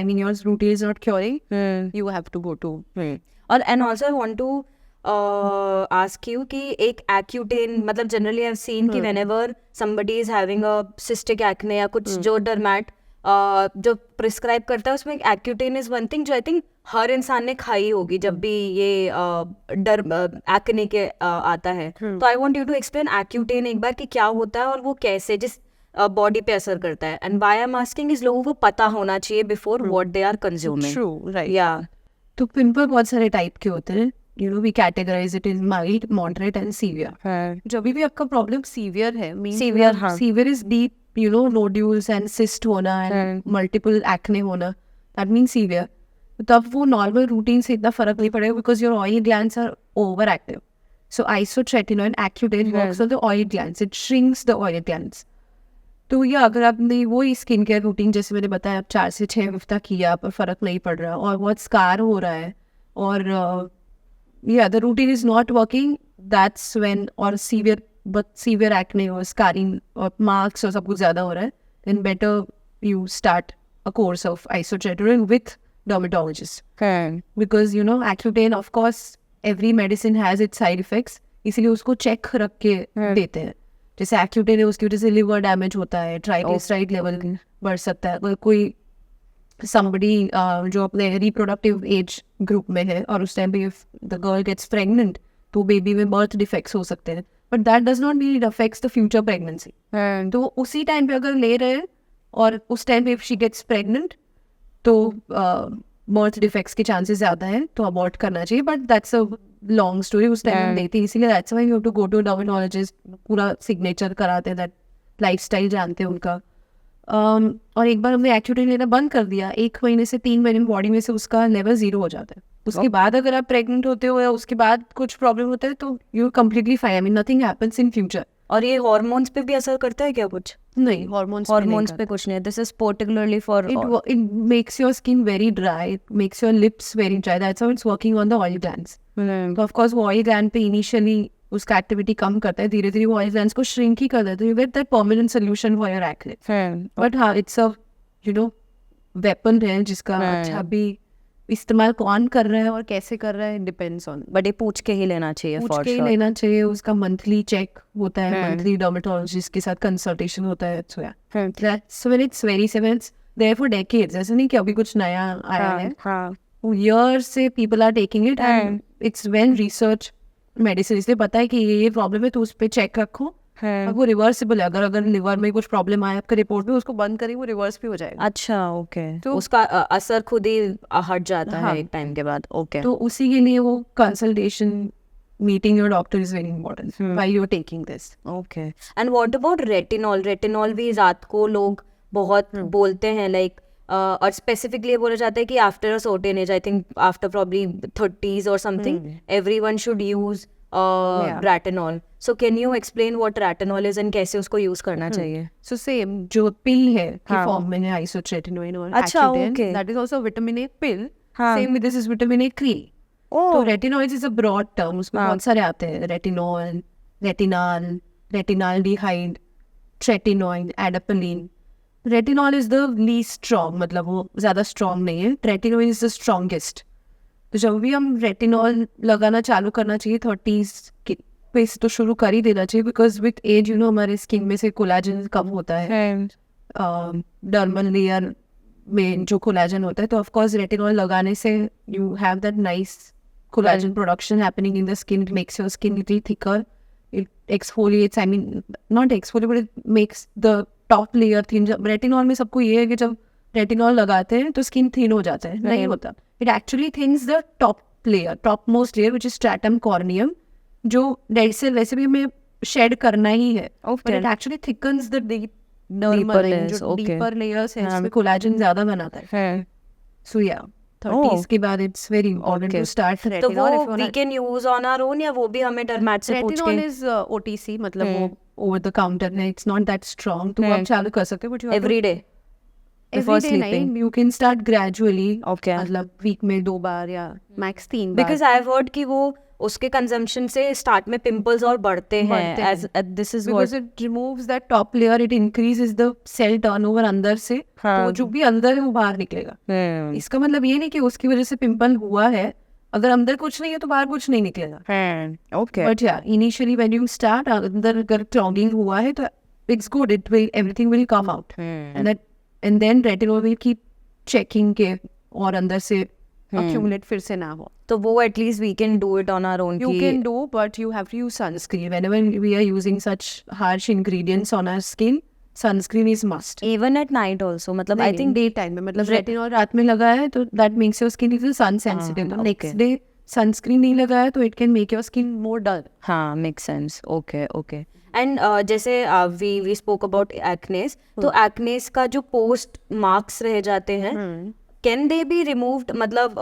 routine is not curing, you have to go to. And also I want to ask you कि एक Accutane मतलब generally I've seen कि whenever somebody is having a cystic acne या कुछ जो dermat जो प्रिस्क्राइब करता है उसमें Accutane इज वन थिंग जो आई थिंक हर इंसान ने खाई होगी जब भी ये एक्ने के आता है. तो I want you to explain Accutane एक बार कि क्या होता है और वो कैसे जिस बॉडी पे असर करता है. And why I am asking इस लोगों को पता होना चाहिए before what they are consuming. True, right. या तो पिंपल बहुत सारे टाइप के होते हैं. You know, we categorize it in mild, moderate and severe. जब भी आपका प्रॉब्लम सीवियर है, severe is deep, you know, nodules and cyst होना and multiple acne होना, that means severe. तब वो normal routine से इतना फर्क नहीं पड़ेगा because your oil glands are overactive. So isotretinoin Accutane works on the oil glands. It shrinks the oil glands. तो ये अगर आपने वो स्किन केयर रूटीन जैसे मैंने बताया आप 4 से 6 हफ्ता किया पर फर्क नहीं पड़ रहा और बहुत स्कार हो रहा है और the routine is not working, that's when or severe acne or scarring or marks or सब कुछ ज़्यादा हो रहा है, then better you start a course of isotretinoin with dermatologist. Because you know Accutane, of course every medicine has its side effects, इसलिए उसको चेक रख के देते हैं. जैसे Accutane है उसकी वजह से लिवर डैमेज होता है, ट्राइग्लिसराइड लेवल बढ़ सकता है. अगर कोई somebody जो अपने reproductive age group में है और उस टाइम पे if the girl gets pregnant तो बेबी में birth defects हो सकते हैं, but that does not mean it affects the future pregnancy. तो उसी टाइम पे अगर ले रहे हैं और उस टाइम पे if she gets pregnant तो birth defects के chances ज़्यादा हैं तो abort करना चाहिए. but that's a long story, उस टाइम हम देते, इसीलिए that's why you have to go to dermatologist, पूरा सिग्नेचर कराते हैं, दैट लाइफस्टाइल जानते हैं उनका। और एक बार हमने एक्यूटेन लेना बंद कर दिया, 1 महीने से 3 महीने में बॉडी में से उसका लेवल 0 हो जाता है। उसके बाद अगर आप प्रेग्नेंट होते हो या उसके बाद कुछ प्रॉब्लम होता है तो you are completely fine, I mean nothing happens in future. और ये हॉर्मोन्स पे भी असर करता है क्या कुछ? नहीं, हॉर्मोन्स पे कुछ नहीं, this is particularly for it makes your skin very dry, it makes your lips very dry, that's how it's working on the oil glands. तो of course वो oil gland पे initially उसका एक्टिविटी कम करता है, धीरे धीरे वो oil glands को shrink ही कर देता है, you get that permanent solution for your acne. But हाँ, it's a weapon है जिसका अच्छा भी इस्तेमाल कौन कर रहा है और कैसे कर रहा है, डिपेंड्स ऑन। बट ये पूछ के ही लेना चाहिए, पूछ के ही लेना चाहिए। उसका मंथली चेक होता है, मंथली डर्मेटोलॉजिस्ट के साथ कंसल्टेशन होता है। सो या that's when it's very seven, it's there for decades, ऐसा नहीं कि अभी कुछ नया आया है। ईयर्स से people are taking it and it's well research medicine, इसलिए पता है कि ये प्रॉब्लम है तो उस पर चेक रखो। अब वो रिवर्सिबल है, अगर लिवर में कुछ प्रॉब्लम आया आपके रिपोर्ट में, उसको बंद करें वो रिवर्स भी हो जाएगा। अच्छा, ओके। तो उसका असर खुद ही हट जाता है एक टाइम के बाद। ओके, तो उसी के लिए वो consultation, meeting your doctor is very important while you are taking this. Okay, and what about retinol? Retinol भी रात को लोग बहुत बोलते हैं, लाइक और स्पेसिफिकली बोला जाता है कि after a certain age, I think after probably 30s और something, everyone should use retinol. So can you explain what retinol is and कैसे उसको यूज करना चाहिए? सो सेम जो पिल है की फॉर्म में है, आइसोट्रेटिनोइन और Accutane, that is also vitamin A pill. Same with this is vitamin A cream. तो retinoids is a broad term, उसमें बहुत सारे आते हैं, retinol, retinal, retinaldehyde, tretinoin, adapalene. Retinol is the least strong, मतलब वो ज्यादा स्ट्रॉन्ग नहीं है। Tretinoin is the strongest. तो जब भी हम रेटिनॉल लगाना चालू करना चाहिए 30s पे तो शुरू कर ही देना चाहिए, बिकॉज विथ एज हमारे स्किन में से कोलाजन कम होता है, डर्मल लेयर में जो कोलाजन होता है। तो ऑफ कोर्स रेटिनॉल लगाने से you have that nice collagen production happening in the skin, it makes your skin little thicker, it exfoliates, I mean not exfoliate but it makes the top layer thin. जब रेटिनॉल में सबको ये है कि जब रेटिनॉल लगाते हैं तो स्किन थिन हो जाता है, नहीं होता। It actually thins the top layer, top most layer which is stratum corneum, जो डेड सेल वैसे भी हमें शेड करना ही है, but it actually thickens the deeper layers है, इसमें कोलाजन ज्यादा बनाता है। सो या 30s के बाद it's very important to start retinol. तो वो we can use on our own या वो भी हमें डर्मेट से पूछ के? रेटिनॉल इज OTC, मतलब वो ओवर द काउंटर है, इट्स नॉट दैट स्ट्रॉन्ग, तो आप चालू कर सकते हो, but you every day Every day नहीं, you can start gradually. Okay. मतलब वीक में 2 बार या max 3 bar. Because I have heard कि वो उसके कंजम्पशन से स्टार्ट में पिंपल्स और बढ़ते हैं, as this is because it removes that top layer, it increases the cell turnover अंदर से, तो जो भी अंदर है वो बाहर निकलेगा। इसका मतलब ये नहीं कि उसकी वजह से पिंपल हुआ है, अगर अंदर कुछ नहीं है तो बाहर कुछ नहीं निकलेगा। ओके, बट या इनिशियली व्हेन यू स्टार्ट, अंदर अगर क्लॉगिंग हुआ है तो it's good, it will everything will come out, and then retinol will keep checking के और अंदर से accumulate फिर से ना हो। तो वो at least we can do it on our own। You can do, but you have to use sunscreen whenever we are using such harsh ingredients on our skin. Sunscreen is must. Even at night also, मतलब I think day time में, मतलब retinol रात में लगाया है तो that makes your skin little sun sensitive। Next day sunscreen नहीं लगाया तो it can make your skin more dull। हाँ, makes sense। Okay, okay। And जैसे वी स्पोक अबाउट एक्नेस, तो एक्नेस का जो पोस्ट मार्क्स रह जाते हैं, कैन दे बी रिमूव्ड, मतलब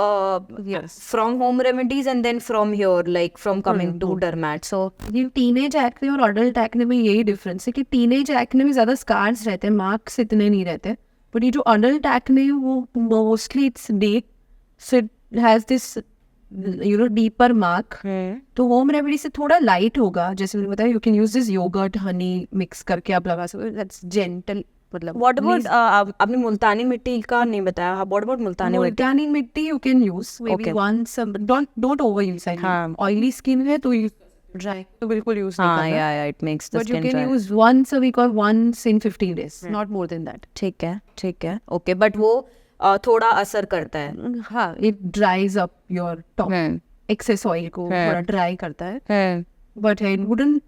from home remedies and then from here, like from coming to dermat? सो ये टीनेज एक्ने और अडल्ट एक्ने में यही डिफरेंस है कि टीनेज एक्ने में ज्यादा स्कार्स रहते हैं, मार्क्स इतने नहीं रहते, बट ये जो अडल्ट एक्ने है वो mostly it's deep, so it has this deeper mark. तो होम रेमेडी से थोड़ा लाइट होगा, जैसे मैंने बताया, you can use this yogurt honey mix करके आप लगा सकते हो, दैट्स जेंटल। मतलब व्हाट अबाउट आपने मुल्तानी मिट्टी का नहीं बताया, what about Multani mitti you can use maybe once, don't over use. Oily skin है तो ड्राई तो बिल्कुल यूज नहीं करना। Yeah it makes the skin dry, but you can use once a week और once in 15 days, not more than that. ठीक है, ओके। बट वो थोड़ा असर करता है। हाँ, it ड्राइज up your top, excess oil को थोड़ा ड्राई करता है, but it wouldn't,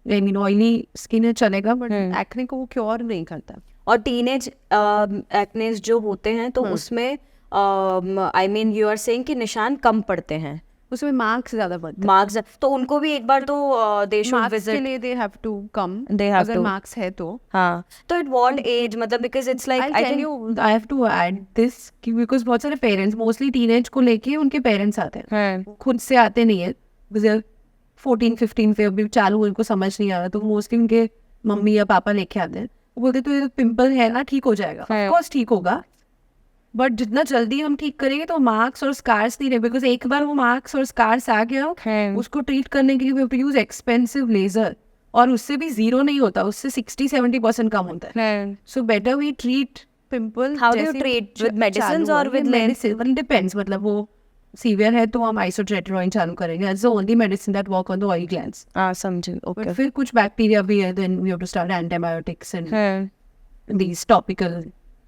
I mean oily skin है चलेगा, बट एक्ने को वो क्योर नहीं करता। और टीनेज एक्नेस जो होते हैं तो उसमें I mean you are saying कि निशान कम पड़ते हैं, उसमें मार्क्स ज्यादा बनते हैं। मार्क्स तो उनको भी एक बार तो दे शुड मार्क्स विजिट के लिए they have to come, they have अगर टू मार्क्स है तो। हाँ तो एट व्हाट एज मतलब because it's like I think I have to add this कि बिकॉज बहुत सारे पेरेंट्स मोस्टली टीनेज को लेके उनके पेरेंट्स आते हैं, खुद से आते नहीं है, 14-15 पे अभी चालू उनको समझ नहीं आ रहा, तो मोस्टली उनके मम्मी या पापा लेके आते हैं, वो बोलते तो ये पिंपल है ना, ठीक हो जाएगा। ऑफ कोर्स ठीक होगा, बट जितना जल्दी हम ठीक करेंगे तो मार्क्स और स्कार्स नहीं रहे, बिकॉज एक बार वो मार्क्स और स्कार्स आ गया, उसको ट्रीट करने के लिए we have to use expensive laser, और उससे भी 0 नहीं होता, उससे 60-70% कम होता है। So better we treat pimple. How do you treat with medicine और विद मेडिसिन? डिपेंड्स, मतलब वो सीवियर है तो हम आइसोट्रेटिनोइन चालू करेंगे, that's the only medicine that work on the oil glands. समझे, ओके। फिर कुछ बैक्टीरिया भी है, then we have to start antibiotics and these topical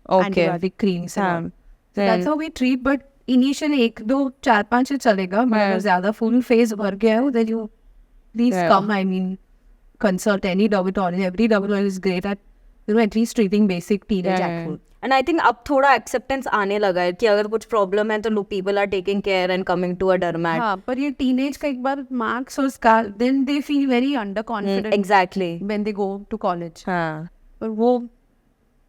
antibiotic creams and all. So that's how we treat, but initially 1, 2, 4, 5 से चलेगा, but अगर ज़्यादा full phase भर गया है, then you please come, I mean, consult any dermatologist. Every dermatologist is great at, at least treating basic teenage acne. And I think अब थोड़ा एक्सेप्टेंस आने लगा है कि अगर कुछ प्रॉब्लम है तो लोग people are taking care and coming to a dermat. हाँ, पर ये टीनेज का एक बार मार्क्स और scar, then they feel very under confident exactly when they go to college. हाँ, पर वो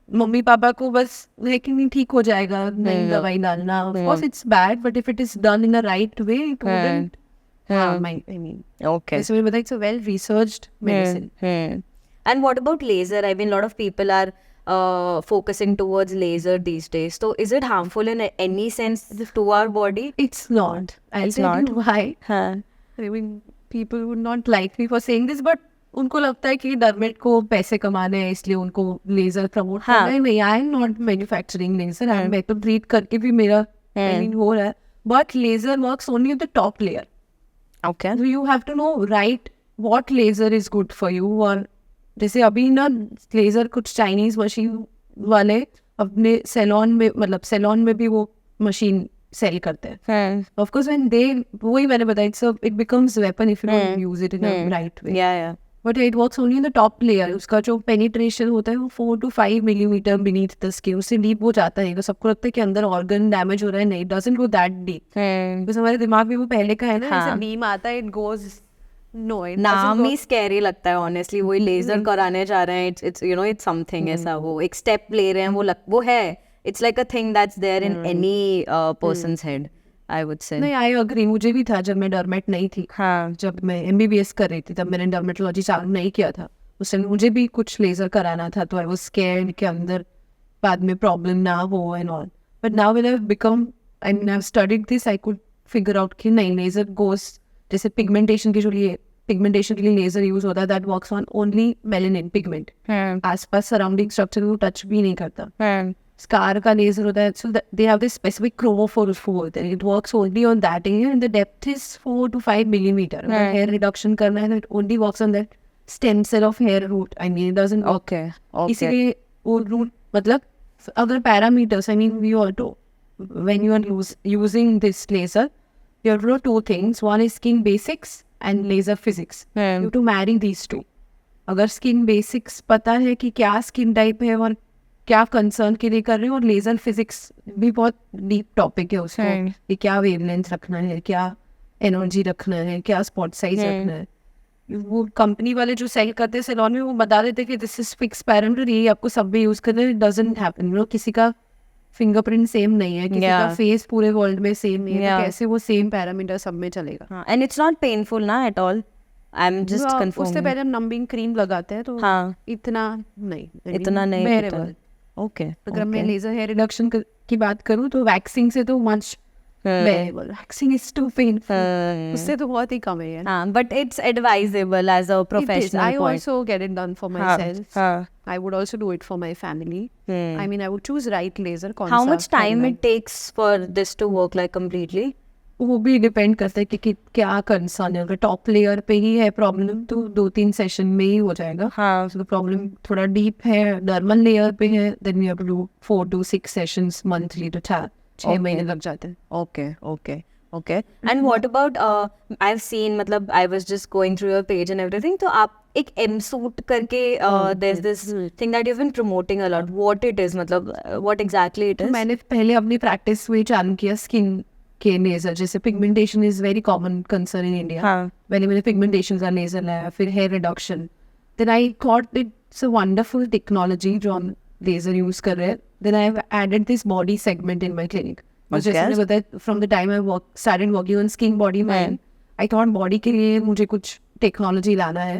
मम्मी पापा को बस है कि नहीं ठीक हो जाएगा, नहीं दवाई डालना, of course it's bad, but if it is done in a right way it wouldn't harm, I mean. Okay, जैसे मैंने बताया, it's a well researched medicine. and what about laser? I mean, a lot of people are focusing towards laser these days. So is it harmful in any sense to our body? It's not. I'll tell you why. I mean, people would not like me for saying this, but उनको लगता है कि डर्मेट को पैसे कमाने हैं इसलिए उनको लेजर प्रमोट करना है। नहीं, I am not manufacturing laser, मैं तो ट्रीट करके भी मेरा आई मीन हो रहा है, but laser works only on the top layer. Okay, you have to know right what laser is good for you. और जैसे अभी ना लेजर कुछ चाइनीज मशीन वाले अपने सैलून में, मतलब सैलून में भी वो मशीन सेल करते हैं। ऑफ कोर्स व्हेन दे, वही मैंने बताया, it becomes weapon if you don't use it in a right way. Yeah but it works only in the top layer. उसका जो पेनिट्रेशन होता है वो 4 to 5 millimeter beneath the skin, उससे डीप वो जाता है। तो सबको लगता है कि अंदर ऑर्गन डैमेज हो रहा है, नहीं, डजंट गो दैट डीप। बस हमारे दिमाग में वो पहले का है ना, ऐसा बीम आता है, इट गोज, नो, इट नाम ही स्कैरी लगता है ऑनेस्टली। वही लेजर कराने जा रहे हैं, it's you know it's something ऐसा, वो एक स्टेप ले रहे हैं, वो है, it's like a thing that's there in any person's head, I would say. नहीं, आई अग्री, मुझे भी था जब मैं डर्मेट नहीं थी। हाँ, जब मैं MBBS कर रही थी तब मैंने डर्मेटोलॉजी चालू नहीं किया था, उस टाइम मुझे भी कुछ लेजर कराना था, तो आई वाज स्कैर्ड कि अंदर बाद में प्रॉब्लम ना हो and all. But now when I have become, I mean I have studied this, I could figure out कि नहीं, लेजर गोस, जैसे पिगमेंटेशन के लिए लेजर यूज होता है, that works on only melanin pigment, आसपास सराउंडिंग स्ट्रक्चर को टच भी नहीं करता। स्कार का लेजर होता है, so they have this specific chromophore, it works only on that area and the depth is 4 to 5 millimeter। Hair reduction करना है, it only works on that stem cell of hair root, I mean it doesn't work. इसीलिए वो रूट, मतलब अगर parameters, I mean we also when you are using this laser, you have to know 2 things. One is skin basics and laser physics. You have to marry these 2. अगर स्किन बेसिक्स पता है कि क्या स्किन टाइप है और क्या कंसर्न के लिए कर रहे हैं, और लेजर फिजिक्स भी बहुत डीप टॉपिक है उसको, कि क्या वेवलेंथ रखना है, क्या एनर्जी रखना है, क्या स्पॉट साइज रखना है। वो कंपनी वाले जो सेल करते हैं सैलून में, वो बता देते हैं कि दिस इज फिक्स पैरामीटर, ये आपको सब भी यूज करना है। It doesn't happen, you know, किसी का फिंगरप्रिंट सेम नहीं है, किसी का फेस पूरे वर्ल्ड में सेम नहीं है, तो कैसे वो सेम पैरामीटर सब में चलेगा। एंड इट्स नॉट पेनफुल ना at all, I am just confirming. उससे पहले हम नंबिंग क्रीम लगाते हैं, तो इतना नहीं बेरेबल। ओके, अगर मैं लेजर हेयर रिडक्शन की बात करूँ तो वैक्सिंग से तो much bearable, waxing is too painful, उससे तो बहुत ही कम है। हाँ, but it's advisable as a professional I also get it done for myself. I would also do it for my family. I mean, I would choose right laser. How much time it takes for this to work like completely? वो भी डिपेंड करता है कि क्या कंसर्न है। अगर टॉप लेयर पे ही है प्रॉब्लम तो 2-3 सेशन में ही हो जाएगा। हाँ, तो प्रॉब्लम थोड़ा डीप है, डर्मल लेयर पे है, then we have to do 4 to 6 sessions monthly, तो 6 महीने लग जाते हैं। Okay. And what about I've seen, मतलब I was just going through your page and everything, तो आप एक M-suit करके there's this thing that you've been promoting a lot. What it is, मतलब what exactly it is? मैंने पहले अपनी प्रैक्टिस हुई चालू किया स्किन के लेजर, जैसे pigmentation is very common concern in India, मैंने पिगमेंटेशन का लेजर लाया, फिर hair reduction, then I thought it's a wonderful technology जो हम लेजर यूज कर रहे हैं. Then I have added this body segment in my clinic. जैसे मैंने बताया, from the time I started working on skin, body, mind, I thought body के लिए मुझे कुछ टेक्नोलॉजी लाना है.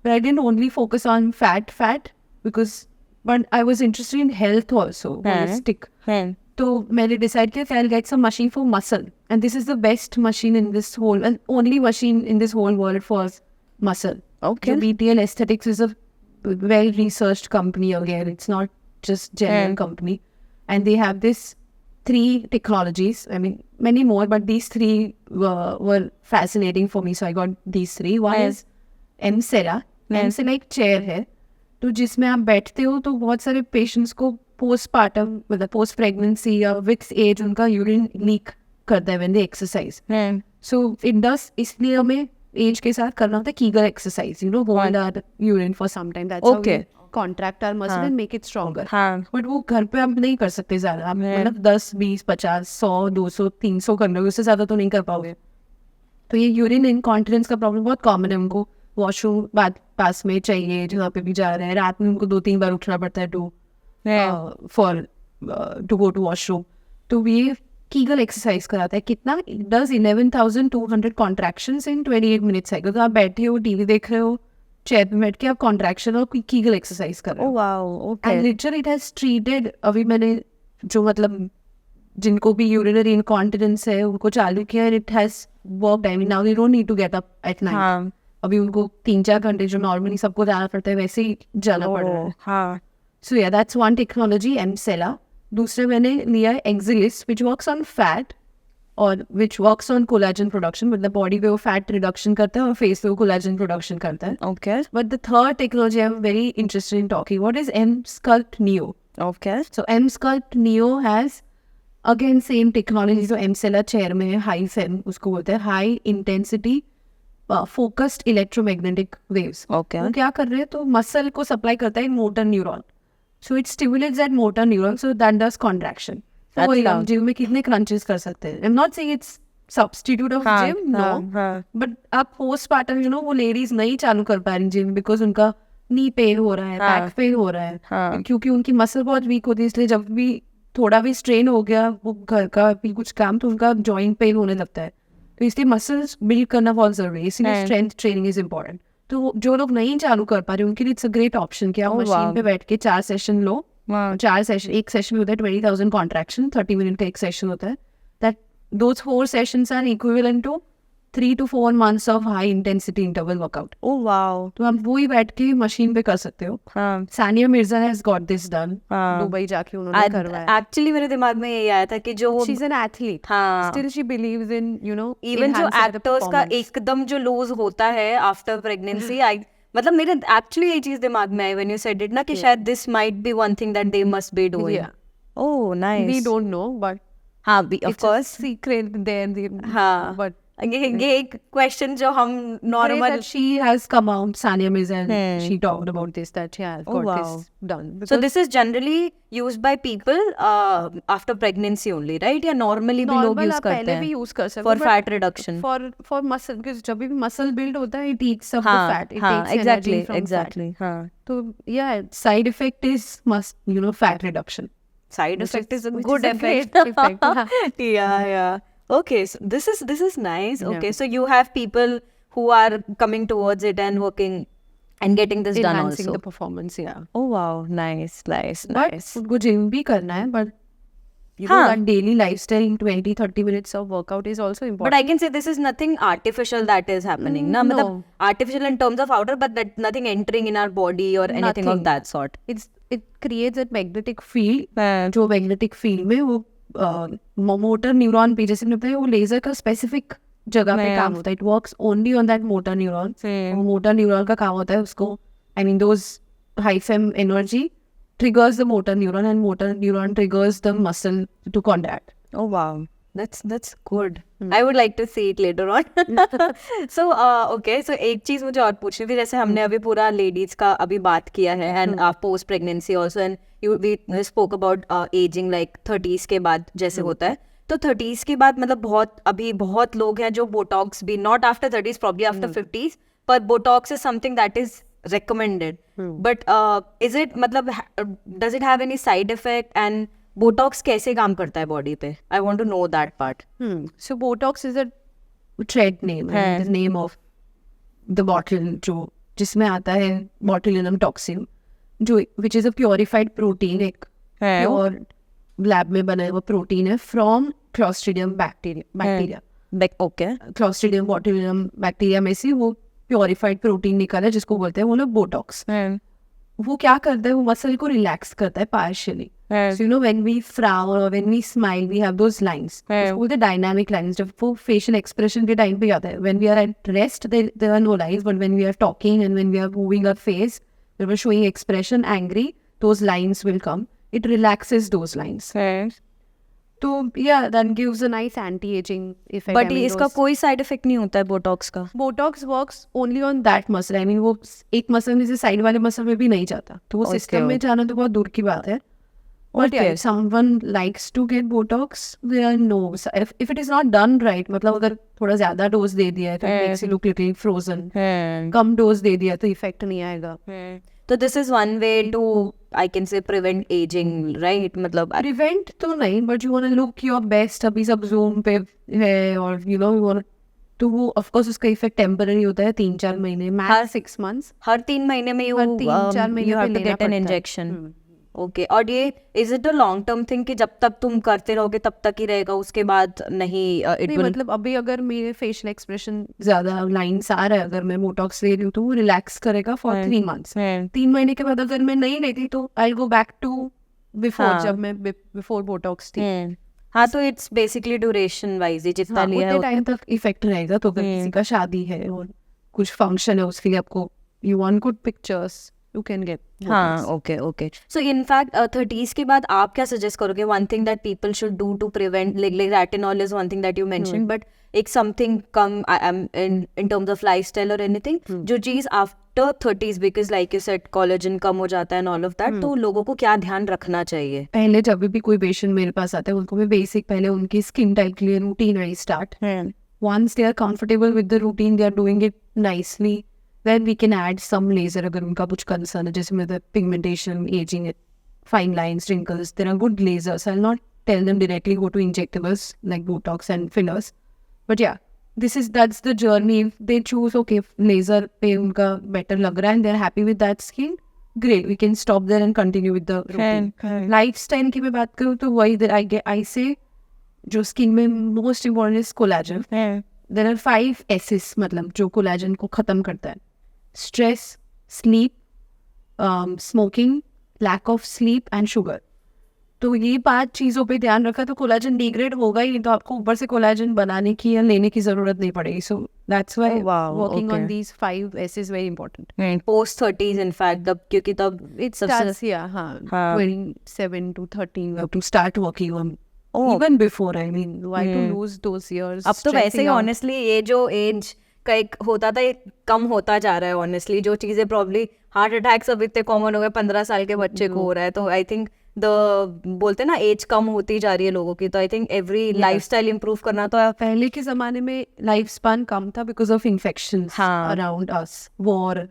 But I didn't only focus on fat because but I was interested in health also, holistic. तो मैंने डिसाइड किया I get some machine for muscle, and this is the best machine in this whole and only machine in this whole world for muscle. Okay. BTL Aesthetics is a well researched company again. It's not just general company, and they have this 3 technologies. I mean many more, but these 3 were fascinating for me, so I got these 3. One is Emsera. Emsera एक chair है, तो जिसमें आप बैठते हो तो बहुत सारे पेशेंट्स को postpartum मतलब post pregnancy या with age उनका यूरिन लीक करता है when they exercise. So it does, इसलिए हमें एज के साथ करना होता है Kegel exercise, you know, hold our urine for some time, that's how we contract our muscle and make it stronger. But वो घर पे आप नहीं कर सकते ज्यादा, आप मतलब 10 20 50 100 200 300 कर लोगे, उससे ज्यादा तो नहीं कर पाओगे. तो ये यूरिन इनकॉन्टिनेंस का प्रॉब्लम बहुत कॉमन है. उनको वॉशरूम पास में चाहिए, जहाँ पे भी जा रहे हैं, रात में उनको 2-3 बार उठना पड़ता है टू गो टू वॉशरूम. तो ये कीगल एक्सरसाइज कराता है. कितना? It does 11,200 contractions in 28 minutes cycle. तो आप बैठे हो, टीवी देख रहे हो, चेयर पे बैठ के आप कॉन्ट्रैक्शन और कीगल एक्सरसाइज कर रहे हो. Wow, okay. And literally it has treated, अभी मैंने जो मतलब जिनको भी यूरिनरी इनकॉन्टिनेंस है उनको चालू किया, and it has worked. I mean now they don't need to get up at night. अभी उनको 3-4 घंटे जो नॉर्मली सबको जाना पड़ता है वैसे ही जाना पड़ रहा है. सो या दैट्स वन टेक्नोलॉजी, एमसेला. दूसरे मैंने लिया है एक्सिलिस, विच वर्क्स ऑन फैट और which works on collagen production. मतलब बॉडी पे वो फैट रिडक्शन करता है और फेस पे वो कोलाजन प्रोडक्शन करता है. Okay. But the third technology I am very interested in talking what is Emsculpt Neo. Okay. So Emsculpt Neo has again same technology जो एमसेला चेयर में है, हाई फेम उसको बोलते हैं, high intensity focused electromagnetic waves. Okay. वो क्या कर रहे हैं, तो मसल को सप्लाई करता है motor neuron. So it stimulates that motor neuron, so that does contraction. So हम जिम में कितने क्रंचेस कर सकते हैं. I'm not saying it's substitute of gym, no. But आप postpartum, you know, वो लेडीज नहीं चालू कर पा रही जिम बिकॉज उनका नी पेन हो रहा है, बैक पेन हो रहा है, क्योंकि उनकी मसल बहुत वीक होती है. इसलिए जब भी थोड़ा भी स्ट्रेन हो गया वो घर का भी कुछ काम, तो उनका जॉइंट पेन होने लगता है. तो इसलिए मसल्स बिल्ड करना बहुत जरूरी है, इसलिए स्ट्रेंथ ट्रेनिंग इज इम्पोर्टेंट. तो जो लोग नहीं चालू कर पा रहे उनके लिए इट्स अ ग्रेट ऑप्शन कि आप मशीन पे बैठ के 4 सेशन लो. 4 सेशन, एक सेशन में होता है 20,000 कॉन्ट्रैक्शन, 30 मिनट का एक सेशन होता है. That those 4 sessions are equivalent to 3 to 4 months of high intensity interval workout. Oh wow. तो आप वो ही बैठ के मशीन पे कर सकते हो. Sania Mirza has got this done. Dubai जाके उन्होंने करवाया. Actually मेरे दिमाग में यही आया था कि जो she's an athlete. Still she believes in, you know, even जो actors का एकदम जो lose होता है after pregnancy, मतलब मेरे actually ये चीज दिमाग में आई when you said it ना कि शायद this might be one thing that they must be doing. Yeah. Oh nice. We don't know, but हाँ, of course. It's a secret there. हाँ. But ये एक क्वेश्चन जो हम normal she has come out, Sania Mirza, and she talked about this, that she has got this done. So this is generally used by people after pregnancy only, right? या normally भी लोग use करते हैं? पहले भी use कर सकते for fat reduction. For muscle, because जब भी muscle build होता है, it eats up the fat. It takes exactly, energy from exactly. fat. तो yeah, side effect is fat reduction. Side effect is a good effect. Yeah. Okay, so this is nice. Okay, so you have people who are coming towards it and working and getting this done also. Enhancing the performance, yeah. Oh wow, nice. But उनको gym भी करना है, but you know that daily lifestyle in 20-30 minutes of workout is also important. But I can say this is nothing artificial that is happening. No. मतलब artificial in terms of outer, but that nothing entering in our body or anything of that sort. It creates a magnetic field. जो magnetic field में वो मोटर न्यूरॉन पे जैसे लगता है वो लेजर का स्पेसिफिक जगह पे काम होता है. It works only on that motor neuron. वो मोटर न्यूरॉन का काम होता है उसको, I mean those high fame energy triggers the motor neuron and motor neuron triggers the muscle to contract. Oh wow, that's good. I would like to see it later on. So okay, so एक चीज मुझे और पूछनी थी, जैसे हमने अभी पूरा लेडीज का अभी बात किया है and post pregnancy also, and we spoke about aging like 30s के बाद जैसे होता है. तो 30s के बाद मतलब अभी बहुत लोग हैं जो बोटॉक्स भी, not after 30s, probably after 50s, पर Botox is something that is recommended. But is it मतलब does it have any side effect, and Botox कैसे काम करता है बॉडी पे? I want to know that part. So Botox is a trade name, the name of the bottle जो जिसमें आता है botulinum toxin, जो which is a purified protein, एक प्योर लैब में बना हुआ प्रोटीन है from Clostridium bacteria. Okay. Clostridium botulinum bacteria में से वो प्योरिफाइड प्रोटीन निकाला जिसको बोलते हैं वो लोग बोटॉक्स. वो क्या करता है, वो मसल को रिलैक्स करता है partially. So you know when we frown or when we smile we have those lines. वो the dynamic lines. जब वो facial expression के टाइम पे आता है, when we are at rest there are no lines, but when we are talking and when we are moving our face, when we are showing expression angry, those lines will come. It relaxes those lines. तो yeah, that gives a nice anti-aging effect. But इसका कोई साइड इफेक्ट नहीं होता है बोटॉक्स का? Botox works only on that muscle. I mean वो एक मसल में से साइड वाले मसल में भी नहीं जाता, तो वो सिस्टम में जाना तो बहुत दूर की बात है. But yeah, if someone likes to get Botox, there are no. If it is not done right, मतलब अगर थोड़ा ज्यादा डोज दे दिया है तो it makes you look little frozen. कम डोज दे दिया तो इफेक्ट नहीं आएगा. तो this is one way to, I can say, prevent aging, right? मतलब prevent तो नहीं, but you want to look your best. अभी सब Zoom पे है और you know you want तो वो of course उसका इफेक्ट टेम्पररी होता है 3-4 महीने, max 6 months. हर 3 महीने में you have to get an injection. Okay. और ये is it a long term thing कि जब तक तुम करते रहोगे तब तक ही रहेगा, उसके बाद नहीं? मतलब अभी अगर मेरे फेशियल एक्सप्रेशन ज्यादा लाइंस आ रहा है, अगर मैं बोटॉक्स ले रही हूँ तो वो रिलैक्स करेगा फॉर 3 months. 3 महीने के बाद अगर मैं नहीं लेती तो आई गो बैक टू बिफोर, जब मैं बिफोर बोटॉक्स थी. हाँ, तो इट्स बेसिकली ड्यूरेशन वाइज जितना लिया है टाइम तक इफेक्ट रहेगा. तो अगर किसी का शादी है और कुछ फंक्शन है उसके लिए आपको you want good pictures, you can get Botox. हाँ, okay. So in fact 30s के बाद आप क्या suggest करोगे? One thing that people should do to prevent, like retinol is one thing that you mentioned, but एक something come in terms of lifestyle or anything जो चीज after 30s, because like you said collagen कम हो जाता है and all of that, तो लोगों को क्या ध्यान रखना चाहिए? पहले जब भी कोई पेशेंट मेरे पास आता है उनको मैं बेसिक पहले उनकी स्किन टाइप के लिए routine I start. Once they are comfortable with the routine, they are doing it nicely, then we can add some laser अगर उनका कुछ concern है, जैसे मतलब pigmentation, aging, fine lines, wrinkles. There are good lasers. I'll not tell them directly go to injectables like Botox and fillers. But yeah, that's the journey. If they choose, okay, laser पे उनका better लग रहा है and they're happy with that skin, great. We can stop there and continue with the routine. Lifestyle की मैं बात करूँ तो वही I say जो skin में most important is collagen. There are 5 S's मतलब जो collagen को खत्म करता है. Stress, sleep, smoking, lack of sleep and sugar. तो ये 5 चीज़ों पे ध्यान रखा तो कोलाजन डिग्रेड होगा ही नहीं, तो आपको ऊपर से कोलाजन बनाने की या लेने की जरूरत नहीं पड़ेगी. So that's why working on these 5 S is very important. Post 30s in fact, क्योंकि तब it's 27 to 30 you have to start working on. Even before, I mean, why to lose those years? अब तो वैसे ही honestly ये जो एज का एक होता था ये कम होता जा रहा है ऑनेस्टली. जो चीज़ें प्रॉब्ली हार्ट अटैक्स अब इतने कॉमन हो गए, 15 साल के बच्चे को हो रहा है, तो आई थिंक बोलते ना एज कम होती जा रही है लोगों की, तो I think every lifestyle improve करना. तो पहले के जमाने में लाइफ स्पान कम था because of infections around us, war.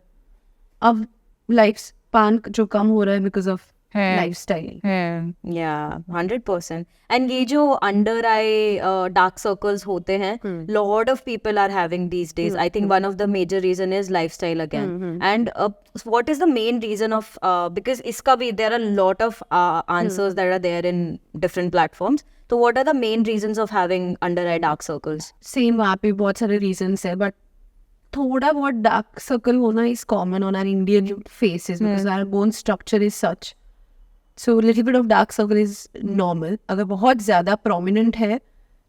अब लाइफ स्पान जो कम हो रहा है because of lifestyle. Yeah, 100%. And ये जो under eye dark circles होते हैं, lot of people are having these days. I think one of the major reason is lifestyle again. And what is the main reason of because इसका भी there are a lot of answers that are there in different platforms. So what are the main reasons of having under eye dark circles? Same वहाँ पे बहुत सारे reasons है, but थोड़ा बहुत dark circle होना is common on our Indian faces because our bone structure is such. So little bit of dark circle is normal. अगर बहुत ज़्यादा prominent है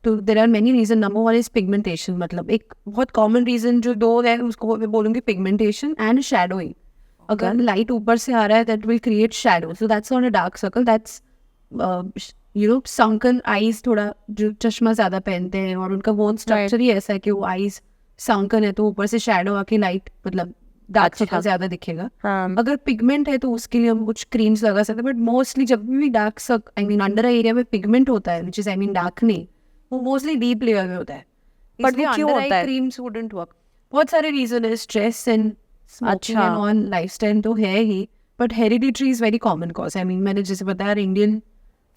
तो there are many reasons. Number one is pigmentation. मतलब एक बहुत common reason जो 2 है उसको मैं बोलूँगी pigmentation and shadowing. अगर light ऊपर से आ रहा है that will create shadow. So that's not a dark circle. That's sunken eyes. थोड़ा जो चश्मा ज़्यादा पहनते हैं और उनका bone structure ही ऐसा है कि वो eyes sunken है तो ऊपर से shadow आके light मतलब डार्क सर्कल ज्यादा दिखेगा. अगर पिगमेंट है तो उसके लिए हम कुछ क्रीम्स लगा सकते हैं, बट मोस्टली जब भी dark circle I mean under eye area में पिगमेंट होता है, which is I mean darkening, वो मोस्टली डीप लेयर में होता है, But वो क्यों होता है? Creams wouldn't work. बहुत सारे रीजन है, stress and smoking and on lifestyle तो है ही, but hereditary is very common cause. I mean मैंने जैसे बताया Indian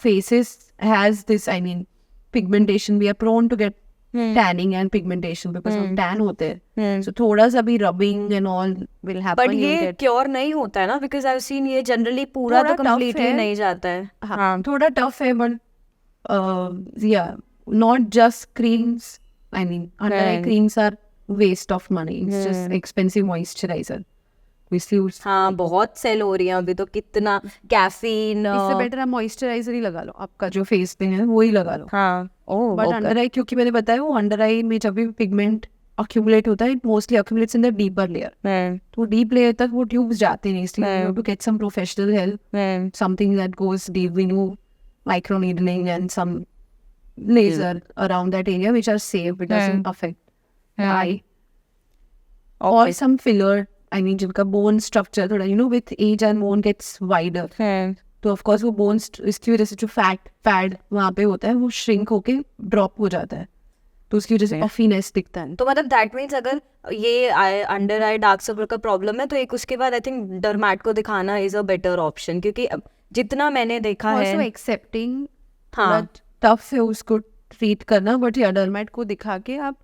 faces has this, I mean pigmentation, we are prone to gate tanning and pigmentation because हम टैन होते हैं. सो थोड़ा सा भी rubbing and all will happen. But ये क्योर नहीं होता है ना, बिकॉज आई हैव सीन ये जनरली पूरा तो कंप्लीटली नहीं जाता है. हाँ थोड़ा टफ है, बट या not just creams. I mean, under eye creams are waste of money. It's just expensive moisturizer. हाँ बहुत सेल हो रही है अभी तो, कितना कैफीन. इससे बेटर आप मॉइस्चराइजर ही लगा लो, आपका जो फेस पे है वो ही लगा लो. हाँ बट अंडर आई, क्योंकि मैंने बताया वो अंडर आई में जब भी पिगमेंट अक्यूमुलेट होता है, it mostly accumulates in the deeper layer. तो डीप लेयर तक वो ट्यूब्स जाते नहीं, इसलिए you have to get some professional help, something that goes deep, we know micro needling and some laser around that area which are safe. It doesn't affect the eye. Or some filler, I mean जिनका bone structure थोड़ा, you know, with age and bone gets wider. तो of course वो bones इसकी वजह से जो fat वहाँ पे होता है वो shrink होके drop हो जाता है, तो उसकी वजह से puffiness दिखता है. तो मतलब that means अगर ये अंडर आई डार्क सर्कल का प्रॉब्लम है तो एक उसके बाद आई थिंक डर्मैट को दिखाना इज अ बेटर ऑप्शन, क्योंकि जितना मैंने देखा है also accepting हाँ टफ है उसको ट्रीट करना, बट या डर्मेट को दिखा के आप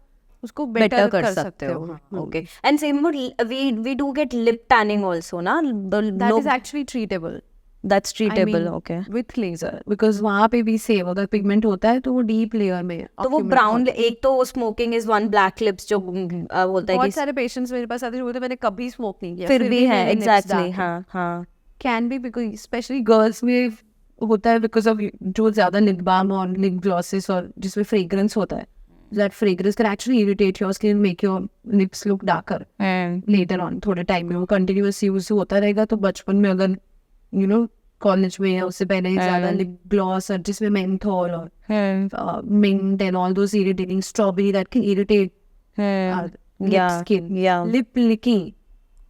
उसको बेटर कर सकते हो. Okay. And same we do get lip tanning also ना, that is actually treatable. That's treatable. Okay. With laser, because वहाँ पे भी सेव अगर पिगमेंट होता है तो वो डीप लेयर में है. तो वो ब्राउन, एक तो smoking is one, black lips जो बोलता है बहुत सारे पेशेंट्स मेरे पास आते हैं बोलते हैं मैंने कभी स्मोक नहीं किया, फिर भी है. एग्जैक्टली. हाँ can be because specially girls में होता है बिकॉज ऑफ जो ज्यादा लिप बाम और लिप ग्लॉसेस और जिसमें फ्रेग्रेंस होता है, that fragrance can actually irritate your skin, make your lips look darker later on. थोड़े टाइम में वो कंटिन्यूअस यूज होता रहेगा, तो बचपन में अगर यू नो कॉलेज में या उससे पहले ज्यादा लिप ग्लॉस और जिसमें मेंथोल और mint and all those irritating, strawberry that can irritate lip skin, lip licking,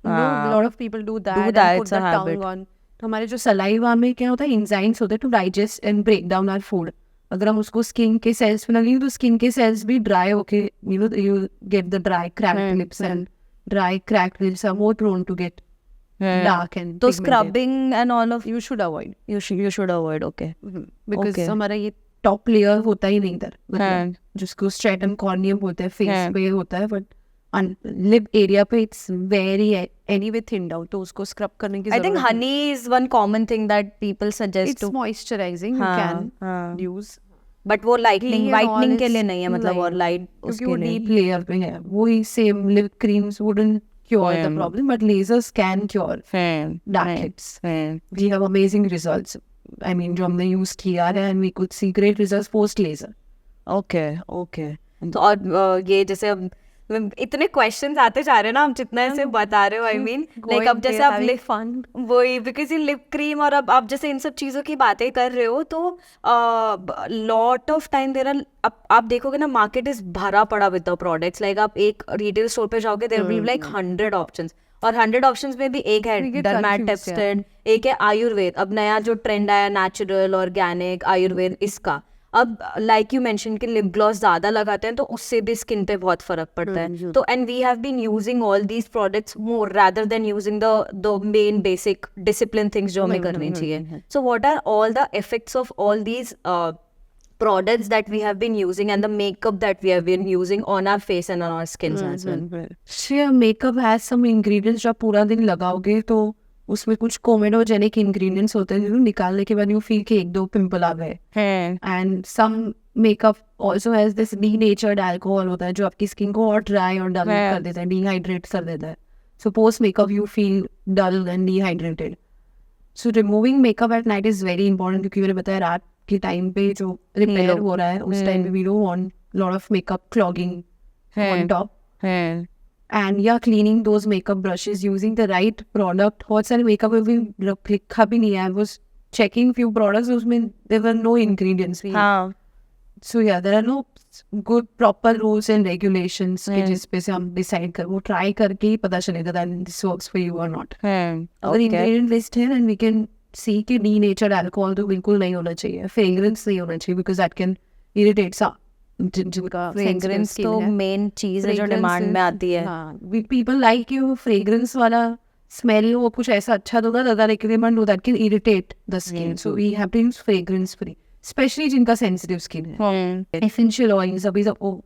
you know, a lot of people do that and put the tongue on. तो हमारे जो सलाइवा में क्या होता है, एंजाइम्स होते हैं to digest and break down our food. अगर हम उसको स्किन के सेल्स पे लगेंगे तो स्किन के सेल्स भी ड्राई होके, you know, you get the dry cracked lips, and dry cracked lips are more prone to get dark and. तो scrubbing and all of you should avoid, you should avoid. Okay. Because हमारा ये टॉप लेयर होता ही नहीं इधर, जिसको स्ट्रेटम कॉर्नियम बोलते हैं, फेस पे होता है, बट लिप एरिया पे it's very anyway thin out, तो उसको स्क्रब करने की I think honey is one common thing that people suggest to. Moisturising you can use, but वो लाइटनिंग वाइटनिंग के लिए नहीं है, मतलब और लाइट क्योंकि वो डीप लेयर पे है. वही same lip creams wouldn't cure the problem, but lasers can cure dark lips. We have amazing results. I mean, जो हमने use किया है and we could see great results post laser. Okay. तो और ये जैसे अब इतने क्वेश्चंस आते जा रहे हैं ना, हम जितना ऐसे बता रहे हो, आई मीन लाइक अब जैसे आप लिप फन वही, बिकॉज ये लिप क्रीम और अब आप जैसे इन सब चीज़ों की बातें कर रहे हो, तो lot of time there are, आप देखोगे ना मार्केट इज भरा पड़ा विद द प्रोडक्ट्स. लाइक आप एक रिटेल स्टोर पे जाओगे, there will be like 100 options, और 100 ऑप्शंस में भी एक है डर्मेट टेस्टेड, एक है आयुर्वेद. अब नया जो ट्रेंड आया नेचुरल ऑर्गेनिक आयुर्वेद, इसका अब लाइक यू मेंशन कि लिप ग्लॉस ज्यादा लगाते हैं तो उससे भी स्किन पे बहुत फर्क पड़ता है. तो and we have been using all these products more rather than using the main basic discipline things जो हमें करनी चाहिए. So what are all the effects of all these products that we have been using and the makeup that we have been using on our face and on our skins as well? Sure, makeup has some ingredients जो आप पूरा दिन लगाओगे तो उसमें कुछ कोमेडोजेनिक इंग्रेडिएंट्स होते हैं जो निकालने के बाद यू फील कि एक दो पिंपल आ गए. And some makeup also has this denatured alcohol होता है जो आपकी स्किन को और ड्राई और डल कर देता है, डिहाइड्रेट कर देता है. So post makeup you feel dull and dehydrated. So removing makeup at night is very important, क्योंकि मैंने बताया रात के टाइम पे जो रिपेयर हो रहा है उस टाइम पे we don't want lot of makeup clogging on top. And yeah, cleaning those makeup brushes using the right product. बहुत सारे makeup में भी लिखा भी नहीं है. I was checking few products, उसमें there were no ingredients. So yeah, there are no good proper rules and regulations कि जिस पे से हम decide कर, वो try करके ही पता चलेगा that this works for you or not. अगर ingredient list है and we can see कि denatured alcohol तो बिल्कुल नहीं होना चाहिए, fragrance नहीं होना चाहिए because that can irritate जिनका फ्रेग्रेंस तो मेन चीज है जो डिमांड में आती है. हाँ, पीपल लाइक यू फ्रेग्रेंस वाला स्मेल वो कुछ ऐसा अच्छा दो ना requirement that can irritate the skin, so we have to use fragrance free, specially जिनका सेंसिटिव स्किन है. एसेंशियल ऑयल्स अभी सबको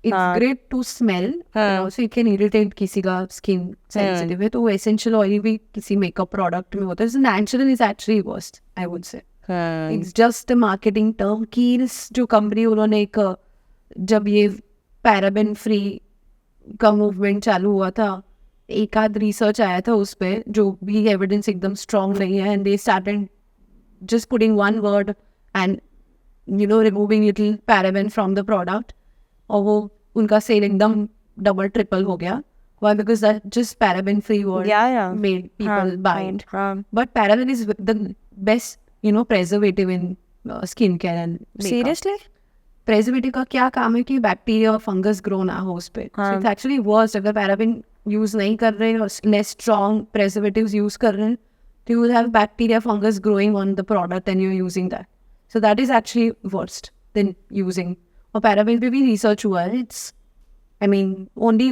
it's great to smell, so it can irritate किसी का स्किन सेंसिटिव है, तो एसेंशियल ऑयल भी किसी मेकअप प्रोडक्ट में होता है. Natural is actually worst, I would से. It's just a marketing term. Keels जो कंपनी उन्होंने एक जब ये पैराबेन फ्री का मूवमेंट चालू हुआ था, एक आध रिसर्च आया था उस पर जो भी एविडेंस एकदम स्ट्रॉन्ग नहीं है, and they started just putting one word and removing little paraben from the product, और वो उनका सेल एकदम डबल ट्रिपल हो गया. Why? Because that just paraben free word made people buy it. But paraben is the best, preservative in skincare and makeup. Seriously? Preservative का क्या काम है कि बैक्टीरिया और फंगस ग्रो ना हो उस पे. So it's actually worse. अगर पैराबेन यूज नहीं कर रहे हैं और less strong preservatives यूज कर रहे हैं, तो you will have bacteria fungus growing on the product and you're using that. So that is actually worst than using. और पैराबेन पे भी रिसर्च हुआ है. It's, I mean, only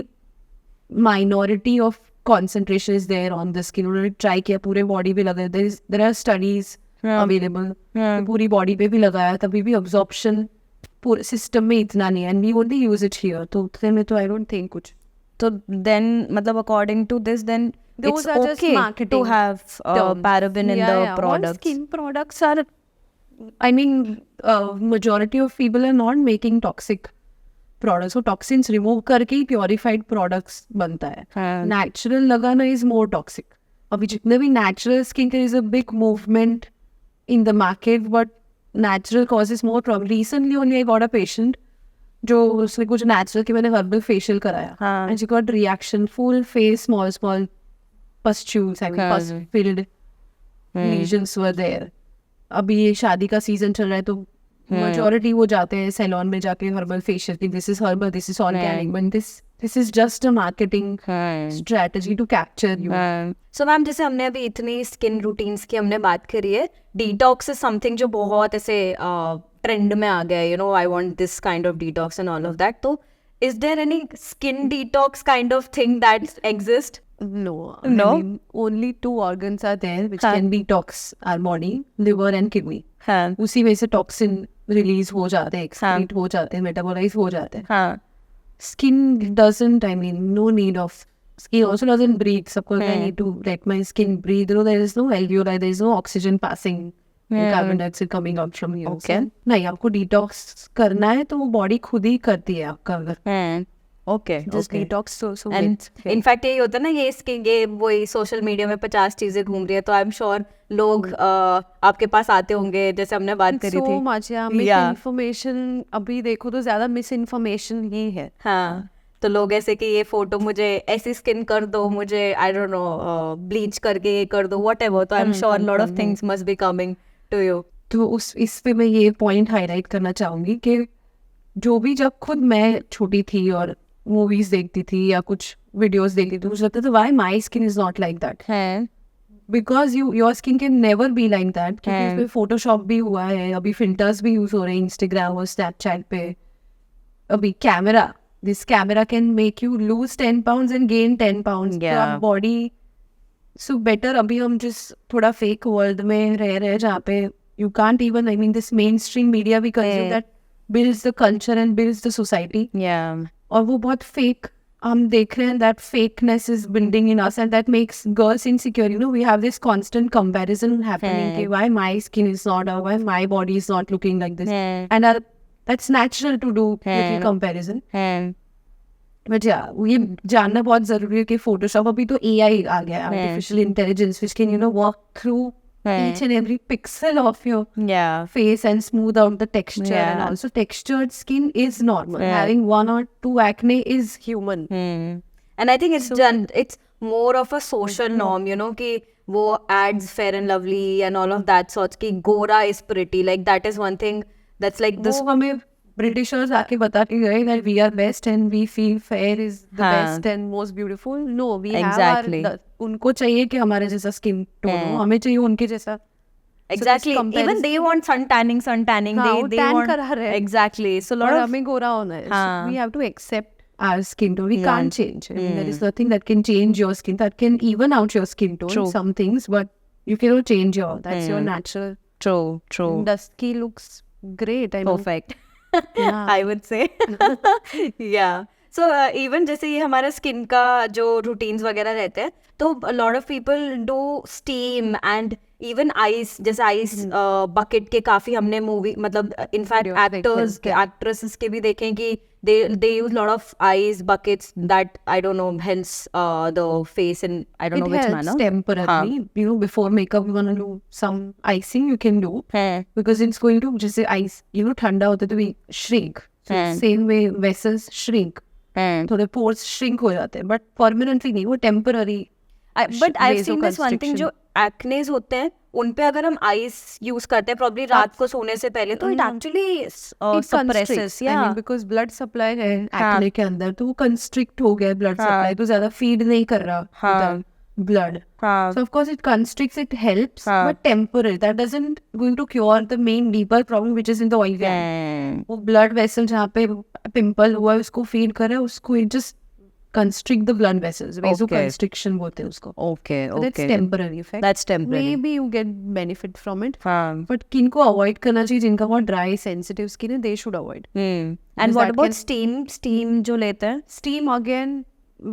minority of concentration is there on the skin. उन्होंने ट्राई किया पूरे बॉडी पे लगा. there are studies available. पूरी बॉडी पे भी लगाया, तभी भी absorption पूरे सिस्टम में इतना नहीं है, and we only use it here. तो उतने में तो I don't think कुछ. तो then मतलब according to this then those it's are just okay marketing to have paraben in the All products. skin products are, I mean, majority of people are not making toxic products. वो toxins remove करके ही purified products बनता है. Natural लगाना is more toxic. अभी जितने भी natural skincare is a big movement in the market, but natural causes more problem. Recently only I got a patient जो उसने कुछ natural की मैंने herbal facial कराया, and she got reaction, full face, small pustules, I mean pus filled lesions were there. अभी ये शादी का सीजन चल रहा है, तो majority वो जाते हैं सैलून में जाके herbal facial की, this is herbal, this is organic, but this is just a marketing strategy to capture you. So ma'am, जैसे हमने अभी इतनी स्किन रूटीन्स की हमने बात करी है, डिटॉक्स इज समथिंग जो बहुत ऐसे ट्रेंड में आ गया है, I want this kind of detox and all of that. तो is there any skin detox kind of thing that exist? No. I mean, only 2 organs are there which can detox our body, liver and kidney. उसी में से toxin release हो जाते हैं, excrete हो जाते हैं, metabolize हो जाते हैं. Skin doesn't, I mean, no need of, skin also doesn't breathe. सबको I need to let my skin breathe. There is no alveoli, there is no oxygen passing, carbon dioxide coming out from here. Okay. So, नहीं, आपको detox करना है तो वो body खुद ही करती है आपका अगर. Okay, just detox. So in fact यही होता है ना, ये वही सोशल मीडिया में 50 चीजें घूम रही है, तो आई एम श्योर लोग आपके पास आते होंगे, जैसे हमने बात करी थी. मिस इन्फॉर्मेशन अभी देखो तो ज्यादा मिस इन्फॉर्मेशन ही है. हाँ, तो लोग ऐसे कि ये फोटो मुझे ऐसी स्किन कर दो, मुझे आई डोंट नो ब्लीच करके ये कर दो, व्हाटएवर. तो I am sure lot of things must be coming to you. तो इस पे मैं ये पॉइंट हाईलाइट करना चाहूंगी कि जो भी, जब खुद मैं छोटी थी और मूवीज देखती थी या कुछ वीडियोस देखती थी, मुझे लगता था why my skin is not like that. Because your skin can never be like that, क्योंकि उसमें फोटोशॉप भी हुआ है, अभी फिल्टर्स भी यूज हो रहे हैं इंस्टाग्राम और स्नैपचैट पे. अभी camera, this camera can make you lose 10 pounds and gain 10 pounds. Body so better. अभी हम जिस थोड़ा फेक वर्ल्ड में रह रहे हैं जहाँ पे you can't even, I mean this mainstream media भी consume that builds the culture and builds the society. और वो बहुत फेक हम देख रहे हैं. That fakeness is building in us and that makes girls insecure. We have this constant comparison happening कि why my skin is not, और why my body is not looking like this, and that's natural to do comparison. But ये जानना बहुत जरूरी है कि फोटोशॉप, अभी तो AI आ गया, artificial intelligence, which can walk through each and every pixel of your face and smooth out the texture. And also textured skin is normal. Having 1 or 2 acne is human. And I think it's more of a social norm, कि वो ads Fair and Lovely and all of that sorts कि gora is pretty, like that is one thing that's like this. वो हमें ब्रिटिशर्स आके बता के गए that we are best and we feel fair is the best and most beautiful. No, we have our, उनको चाहिए कि हमारे जैसा स्किन टोन हो, हमें चाहिए उनके जैसा Exactly. Even they want sun tanning. They tan want करा रहे हैं. exactly. So lot और of हमें गोरा होना है. हाँ. So we have to accept our skin tone. We Yeah. can't change. I mean, there is nothing that can change your skin. That can even out your skin tone. True. Some things, but you cannot change your. That's your natural. True. Dusky looks great. I know. Perfect. Yeah. I would say. Yeah. So even जैसे ये हमारा स्किन का जो रूटीन्स वगैरह रहते हैं तो a lot of people do steam and even ice जैसे ice bucket के काफी हमने मूवी मतलब इनफैक्ट एक्ट्रेसेस के भी देखें कि they use lot of ice buckets that I don't know hence the face in I don't know which helps manner temporarily. You know, before makeup you want to do some icing you can do because it's going to just say ice. You know, ठंडा होता है तो we shrink. So same way vessels shrink. थोड़े pores shrink हो जाते हैं but permanently नहीं वो temporary. But I've seen this one thing जो acnes होते हैं उन पे अगर हम आइस यूज करते हैं प्रॉब्ली रात को सोने से पहले तो it actually suppresses I mean, because blood supply है acne के अंदर तो वो constrict हो गया blood supply तो ज्यादा feed नहीं कर रहा blood. So of course it constricts, it helps but temporary. That doesn't going to cure the main deeper problem which is in the oil gland. वो blood vessel जहाँ पे pimple हुआ है उसको feed कर रहा है उसको it just constrict the blood vessels. Vasoconstriction बोलते हैं उसको. Okay. That's temporary effect. That's temporary. Maybe you get benefit from it. But किनको avoid करना चाहिए जिनका बहुत dry sensitive skin है they should avoid. And what about steam जो लेते हैं? Steam again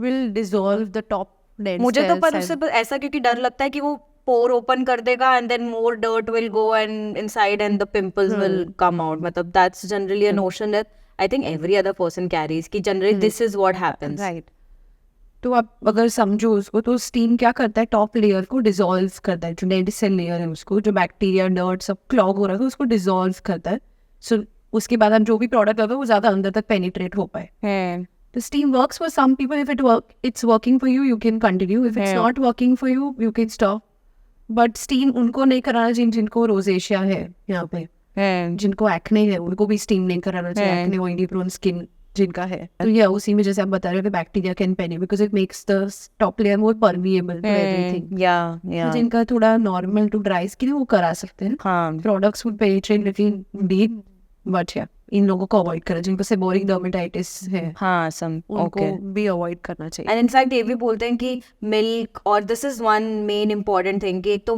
will dissolve the top dead मुझे तो cells पर उससे ऐसा क्योंकि डर लगता है कि वो pore open कर देगा and then more dirt will go and inside and the pimples will come out. मतलब that's generally a notion that I think every other person carries कि generally this is what happens. Right. तो आप अगर समझो उसको तो स्टीम क्या करता है टॉप लेयर को डिसॉल्व करता है जो डेड सेल लेयर है उसको जो बैक्टीरिया डर्ट सब क्लॉग हो रहा है उसको डिसॉल्व करता है सो उसके बाद आप जो भी प्रोडक्ट लगाओ वो ज्यादा अंदर तक पेनिट्रेट हो पाए. The steam works for some people. If it's working for you, you can continue. If it's not working for you, you can stop. But steam उनको नहीं कराना चाहिए जिनको रोजेशिया है यहाँ पे. जिनको एक्ने है उनको भी स्टीम नहीं कराना चाहिए. एक्ने ऑयली प्रोन स्किन जिनका है तो ये उसी में जैसे आप बता रहे हो bacteria can penetrate because it makes the top layer more permeable to everything. या जिनका थोड़ा नॉर्मल टू ड्राई स्किन है वो करा सकते हैं. Products would penetrate little deep but या इन लोगों को अवॉइड करें जिनको सेबोरिक डर्मेटाइटिस है उनको भी अवॉइड करना चाहिए. एंड इनफैक्ट ये भी बोलते हैं कि मिल्क और this is one main important thing कि एक तो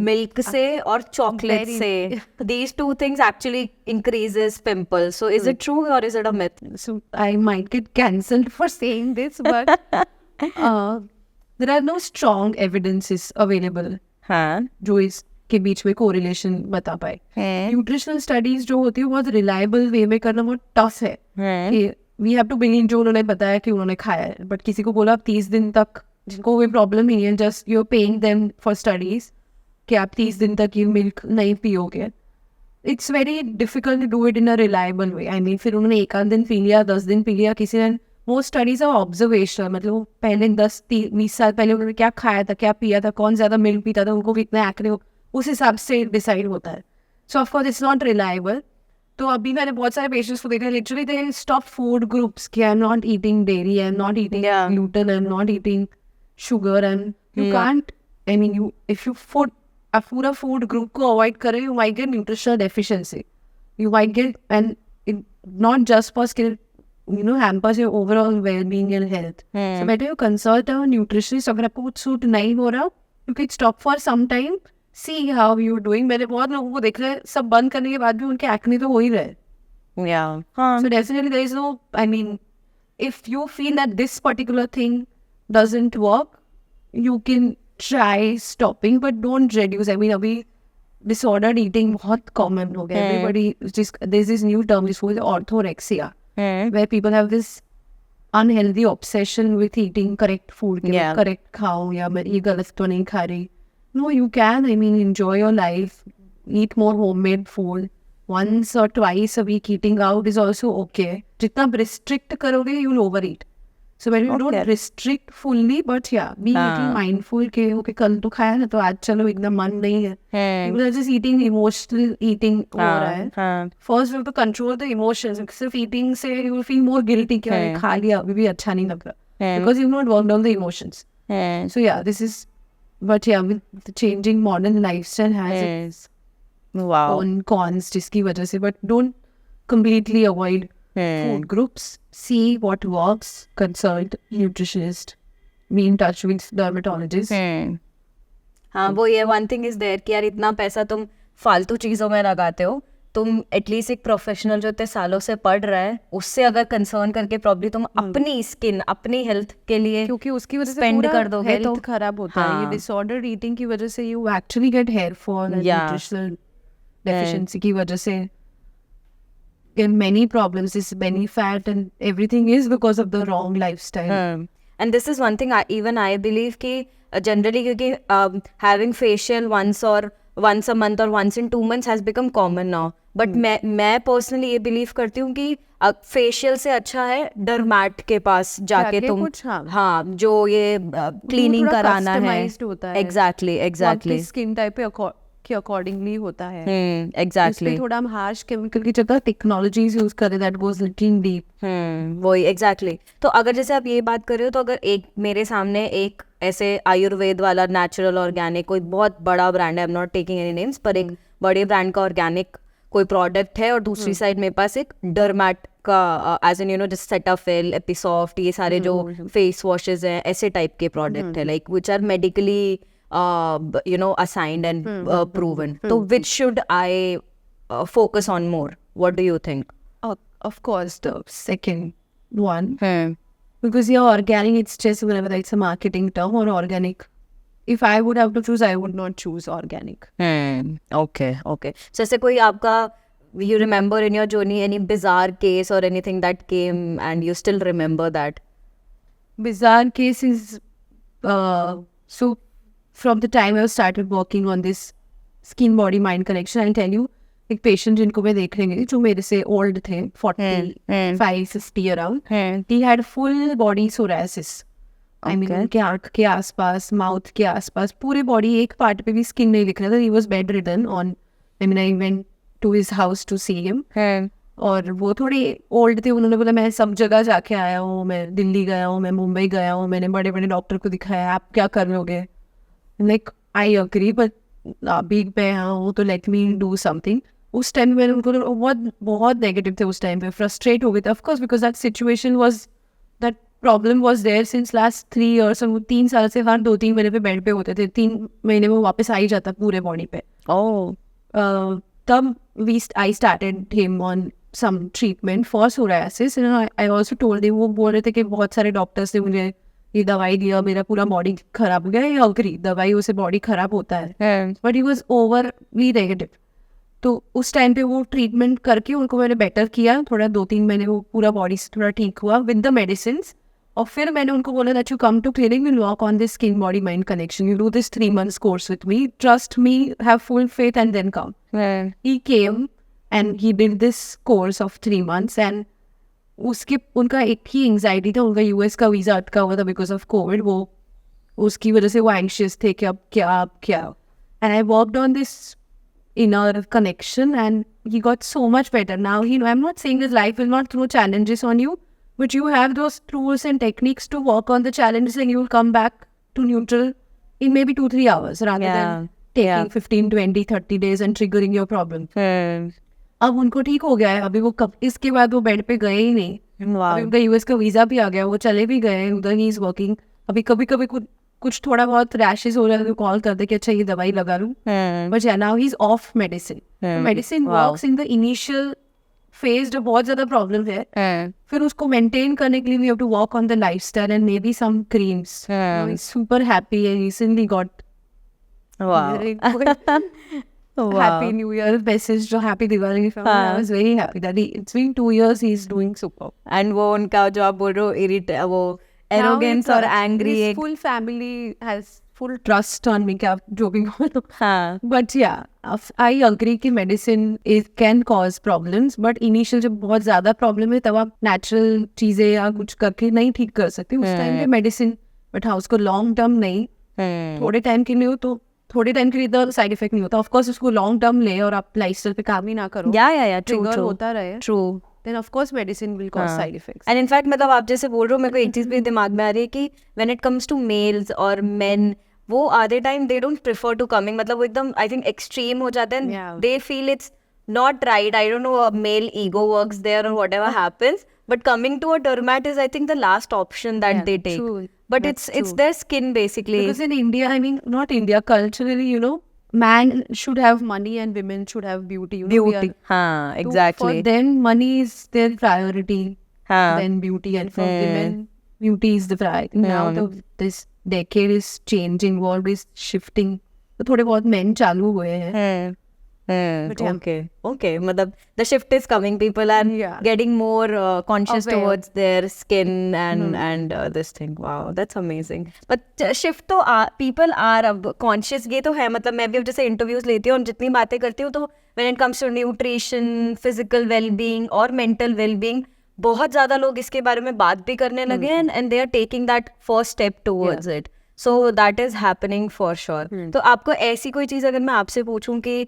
मिल्क से और चॉकलेट से these two things actually increases pimples. So is it true or is it a myth? So I might get cancelled for saying this but there are no strong evidences available जो इस के बीच में कोरिलेशन बता पाए. न्यूट्रिशनल स्टडीज जो होती है बहुत रिलायबल वे में करना बहुत टफ है कि वी हैव टू बिलीव जो उन्होंने बताया कि उन्होंने खाया है बट किसी को बोला आप 30 दिन तक जिनको कोई प्रॉब्लम नहीं है just you are paying them for studies कि आप 30 दिन तक ये मिल्क नहीं पियोगे. It's very difficult to do it in a reliable way. I mean फिर उन्होंने 1 आध दिन पी लिया 10 दिन पी लिया किसी ने वो स्टडीज ऑफ ऑब्जर्वेशन मतलब पहले 10-20 साल पहले उन्होंने क्या खाया था क्या पिया था कौन ज्यादा मिल्क पीता था उनको कितना एक्ने हो उस हिसाब से डिसाइड होता है. So of course it's not reliable. तो अभी मैंने बहुत सारे पेशेंट्स को देखा literally they stop food groups कि I am not eating dairy I am not eating gluten I am not eating sugar and you can't I mean you if you food आप पूरा फूड ग्रुप को अवॉइड करें you might get nutritional deficiency you might get and not just for skin you know hampers your overall well-being and health. So better you consult a nutritionist. अगर आपको कुछ सूट नहीं हो रहा you can stop for some time see how you're doing. मैंने बहुत लोगों को देख रहे सब बंद करने के बाद भी उनके एक्ने तो हो ही रहे. So definitely there is no I mean if you feel that this particular thing doesn't work you can try stopping but don't reduce. I mean अभी disordered eating बहुत common हो गया. Everybody just there's this new term is called orthorexia where people have this unhealthy obsession with eating correct food. Correct खाओ या मैं ये गलत तो नहीं खा रही. No, you can. I mean, enjoy your life. Eat more homemade food. Once or twice a week eating out is also okay. जितना आप restrict करोगे, you'll overeat. So when you don't restrict fully, but yeah, be little mindful कि okay कल तो खाया ना तो आज चलो एकदम मन नहीं है. People are just eating emotional eating हो रहा है. First, you have to control the emotions. सिर्फ eating से you will feel more guilty कि अरे खा लिया अभी भी अच्छा नहीं लग रहा. Because you've not worked on the emotions. So yeah, this is. But yeah, with the changing modern lifestyle has its on cons जिसकी वजह से, but don't completely avoid food groups. See what works. Consult nutritionist. Be in touch with dermatologist. हाँ वो ये वन थिंग इज देयर कि यार इतना पैसा तुम फालतू चीज़ों में लगाते हो, तुम एटलीस्ट एक प्रोफेशनल जो इतने सालों से पढ़ रहा है उससे अगर कंसर्न करके प्रॉब्ली तुम अपनी स्किन अपनी हेल्थ के लिए, क्योंकि उसकी वजह से स्पेंड पूरा कर दोगे तो हेल्थ खराब होता है. ये डिसऑर्डर ईटिंग की वजह से you actually get here fall and nutritional deficiency की वजह से in many problems, this belly fat and everything is because of the wrong lifestyle. And this is one thing I believe कि generally क्योंकि having facial once a month or once in 2 months has become common now. But मैं personally ये believe करती हूँ कि facial से अच्छा है डरमैट के पास जाके तुम हाँ जो ये क्लीनिंग कराना है. Exactly. स्किन टाइप पे के अकॉर्डिंगली होता है. एग्जैक्टली. थोड़ा हम हार्श केमिकल की जगह टेक्नोलॉजीज यूज करें दैट गोज लिटिल डीप. वही एग्जैक्टली. तो अगर जैसे आप ये बात कर रहे हो तो अगर एक मेरे सामने एक ऐसे आयुर्वेद वाला नेचुरल ऑर्गेनिक कोई बहुत बड़ा ब्रांड है, आई am not taking any names, पर एक बड़े ब्रांड का ऑर्गेनिक कोई प्रोडक्ट है और दूसरी साइड मेरे पास एक डरमैट का as an you know just Cetaphil, Episoft, ये सारे जो फेस वॉशेज हैं ऐसे टाइप के प्रोडक्ट है like which are medically assigned and proven. So which should I focus on more? What do you think? Of course, the second one. Because organic, it's just whenever it's a marketing term or organic. If I would have to choose, I would not choose organic. Okay. So ऐसे कोई आपका you remember in your journey any bizarre case or anything that came and you still remember that? Bizarre case is so from the time I started working on this skin body mind connection, I'll tell you, एक पेशेंट जिनको मैं देख रही जो मेरे से ओल्ड थे 45-50 around, he had full body psoriasis. I mean उनके आँख के आसपास, माउथ के आसपास, पूरे बॉडी एक पार्ट पे भी स्किन नहीं दिख रहा था. he was bedridden on, I mean I went to his house to see him. और वो थोड़े ओल्ड थे. उन्होंने बोला मैं सब जगह जाके आया हूँ, मैं दिल्ली गया हूँ, मैं मुंबई गया हूँ, मैंने बड़े बड़े डॉक्टर को दिखाया, आप क्या कर रहे लाइक आई अग्री बट अभी मैं हूँ तो लेट मी डू समथिंग. उस टाइम मैंने उनको बहुत नेगेटिव थे. उस टाइम पे फ्रस्ट्रेट हो गए थे of course because that situation was that problem was there since last 3 years. और वो 3 साल से हर 2-3 महीने पे बेड पे होते थे. 3 महीने में वापस आ ही जाता पूरे बॉडी पे. तब I started him on some treatment for psoriasis. I also told him, वो बोल रहे थे कि बहुत सारे डॉक्टर्स ने मुझे ये दवाई दिया, मेरा पूरा बॉडी खराब हो गया. ये अग्री, दवाई से बॉडी खराब होता है, but he was overly negative. तो उस टाइम पे वो ट्रीटमेंट करके उनको मैंने बेटर किया. थोड़ा 2-3 महीने वो पूरा बॉडी से थोड़ा ठीक हुआ विद द मेडिसिन. और फिर मैंने उनको बोला that you come to clinic, will work on this skin body mind connection, you do this 3 months course with me, trust me, have full faith and then come. He came and he did this course of 3 months and उनका एक ही एंग्जाइटी था. उनका यूएस का वीज़ा अटका हुआ था बिकॉज ऑफ कोविड. वो उसकी वजह से वो एंग्शियस थे कि अब क्या. And I worked on this inner connection and he got so much better now. I am not saying this life will not throw challenges on you, but you have those tools and techniques to work on the challenges and you will come back to neutral in maybe 2-3 hours rather than taking 15-20-30 days and triggering your problem. अब उनको ठीक हो गया है. अभी वो कब इसके बाद वो बेड पे गए ही नहीं. अभी उनका यूएस का वीजा भी आ गया, वो चले भी गए, उधर ही इज वर्किंग. अभी कभी कुछ थोड़ा बहुत रैशेस हो जाते तो कॉल करते कि अच्छा ये दवाई लगा लूं, but now he is of medicine. Medicine works in the initial phase जब बहुत ज्यादा प्रॉब्लम है. फिर उसको मेंटेन करने के लिए we have to work on the lifestyle and maybe some creams. Super happy and recently got happy New Year message, जो happy Diwali from him. I was very happy that it's been 2 years he's doing super. And वो उनका जो आप बोल रहे हो वो arrogance और angry, his full family has full trust on me. क्या जो भी बोलो. But yeah, I agree कि medicine can cause problems, but initial जब बहुत ज़्यादा problem है तब आप natural चीज़ें या कुछ करके नहीं ठीक कर सकते. उस टाइम पे medicine, but हाँ उसको long term नहीं, थोड़े टाइम के लिए हो तो थोड़े टाइम के लिए इधर साइड इफेक्ट नहीं होता. ऑफ कोर्स उसको लॉन्ग टर्म ले और आप लाइफस्टाइल पे काम ही ना करो. ट्रू होता रहे. True. Then of course medicine will cause side effects. And in fact मतलब आप जैसे बोल रहे हो मेरे को एक चीज भी दिमाग में आ रही है कि when it comes to males और मेन, वो आधे time they don't prefer to coming, मतलब वो एकदम आई थिंक एक्सट्रीम हो जाते हैं, they feel it's not right. I don't know, a male ego works there or whatever happens, but coming to a dermat is I think the last option that they take. True. But That's it's their skin basically. Because in India, I mean, not India, culturally, you know, man should have money and women should have beauty. You know, Beauty. हाँ, exactly. For them, money is their priority. हाँ. Then beauty, and for women, beauty is the priority. Now this decade is changing, world is shifting. तो थोड़े बहुत men चालू हुए हैं. Okay. मतलब the shift is coming. People are getting more conscious towards their skin and this thing. Wow, that's amazing. But shift तो people are अब conscious, ये तो है. मतलब मैं भी अब जैसे interviews लेती हूँ और जितनी बातें करती हूँ तो when it comes to nutrition, physical well-being और mental well-being, बहुत ज़्यादा लोग इसके बारे में बात भी करने लगे हैं and they are taking that first step towards it. So that is happening for sure. तो आपको ऐसी कोई चीज़ अगर मैं आपसे पूछूं कि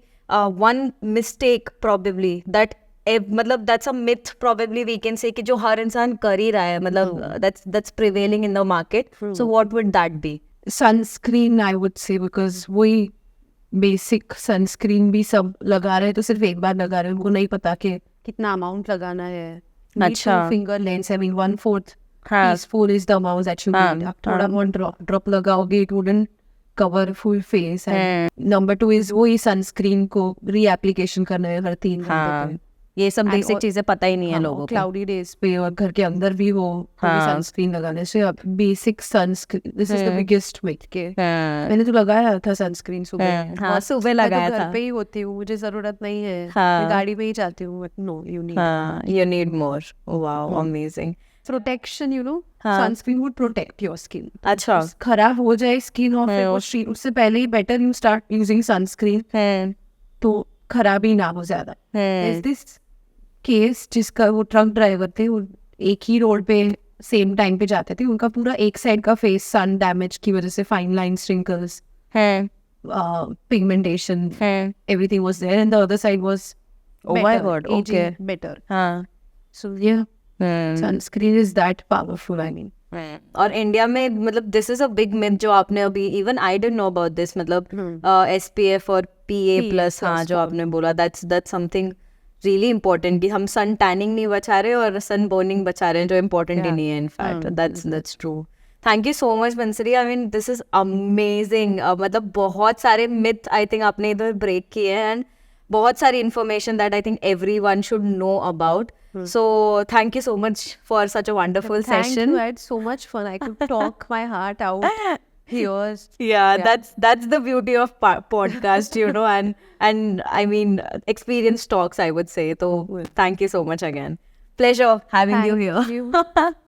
one mistake probably that मतलब that's a myth probably we can say कि जो हर इंसान कर ही रहा है, मतलब that's prevailing in the market. So what would that be? Sunscreen, I would say, because वही basic sunscreen भी सब लगा रहे हैं तो सिर्फ एक बार लगा रहे हैं, उनको नहीं पता कि कितना अमाउंट लगाना है. अच्छा. Finger length, I mean 1/4 teaspoon is the amount that you need. आप थोड़ा बहुत drop लगाओगे, it wouldn't cover full face. And number 2 is वही sunscreen को reapplication करना है हर 3 घंटे पे. ये सब बेसिक चीजें पता ही नहीं है लोगों को. क्लाउडी डेज पे और घर के अंदर भी वो सनस्क्रीन लगाने से. Basic sunscreen, this is the biggest myth के मैंने तो लगाया था सनस्क्रीन सुबह. हाँ, सुबह लगाया था. घर पे ही होती हूँ, मुझे जरूरत नहीं है, मैं गाड़ी में ही जाती हूँ. No, you need more. Wow, amazing. Protection, you know, sunscreen would protect your skin. अच्छा. खराब हो जाए स्किन और फिर उससे पहले ही better you start using sunscreen तो खराब ही ना हो ज्यादा. दिस केस जिसका वो ट्रक ड्राइवर थे, वो एक ही रोड पे सेम टाइम पे जाते थे, उनका पूरा एक साइड का फेस सन डैमेज की वजह से fine line wrinkles, pigmentation, everything was there, and the other side was oh my god, okay, better. So yeah, sunscreen is that powerful, I mean. और इंडिया में मतलब this is a big myth जो आपने अभी, even I didn't know about this, मतलब SPF और PA+, हाँ, जो आपने बोला, दैट्स समथिंग रियली इम्पोर्टेंट कि हम सन टैनिंग नहीं बचा रहे और सन बर्निंग बचा रहे हैं, जो इम्पोर्टेंट ही नहीं है in fact. That's true. Thank you so much Bansari. I mean this is amazing. मतलब बहुत सारे मिथ आई थिंक आपने इधर ब्रेक किए हैं एंड बहुत सारी information that I think everyone should know about. So thank you so much for such a wonderful session. Thank you. I had so much fun. I could talk my heart out here. Yeah, that's the beauty of podcast, you know, and I mean experience talks, I would say. So thank you so much again. Pleasure having you here. Thank you.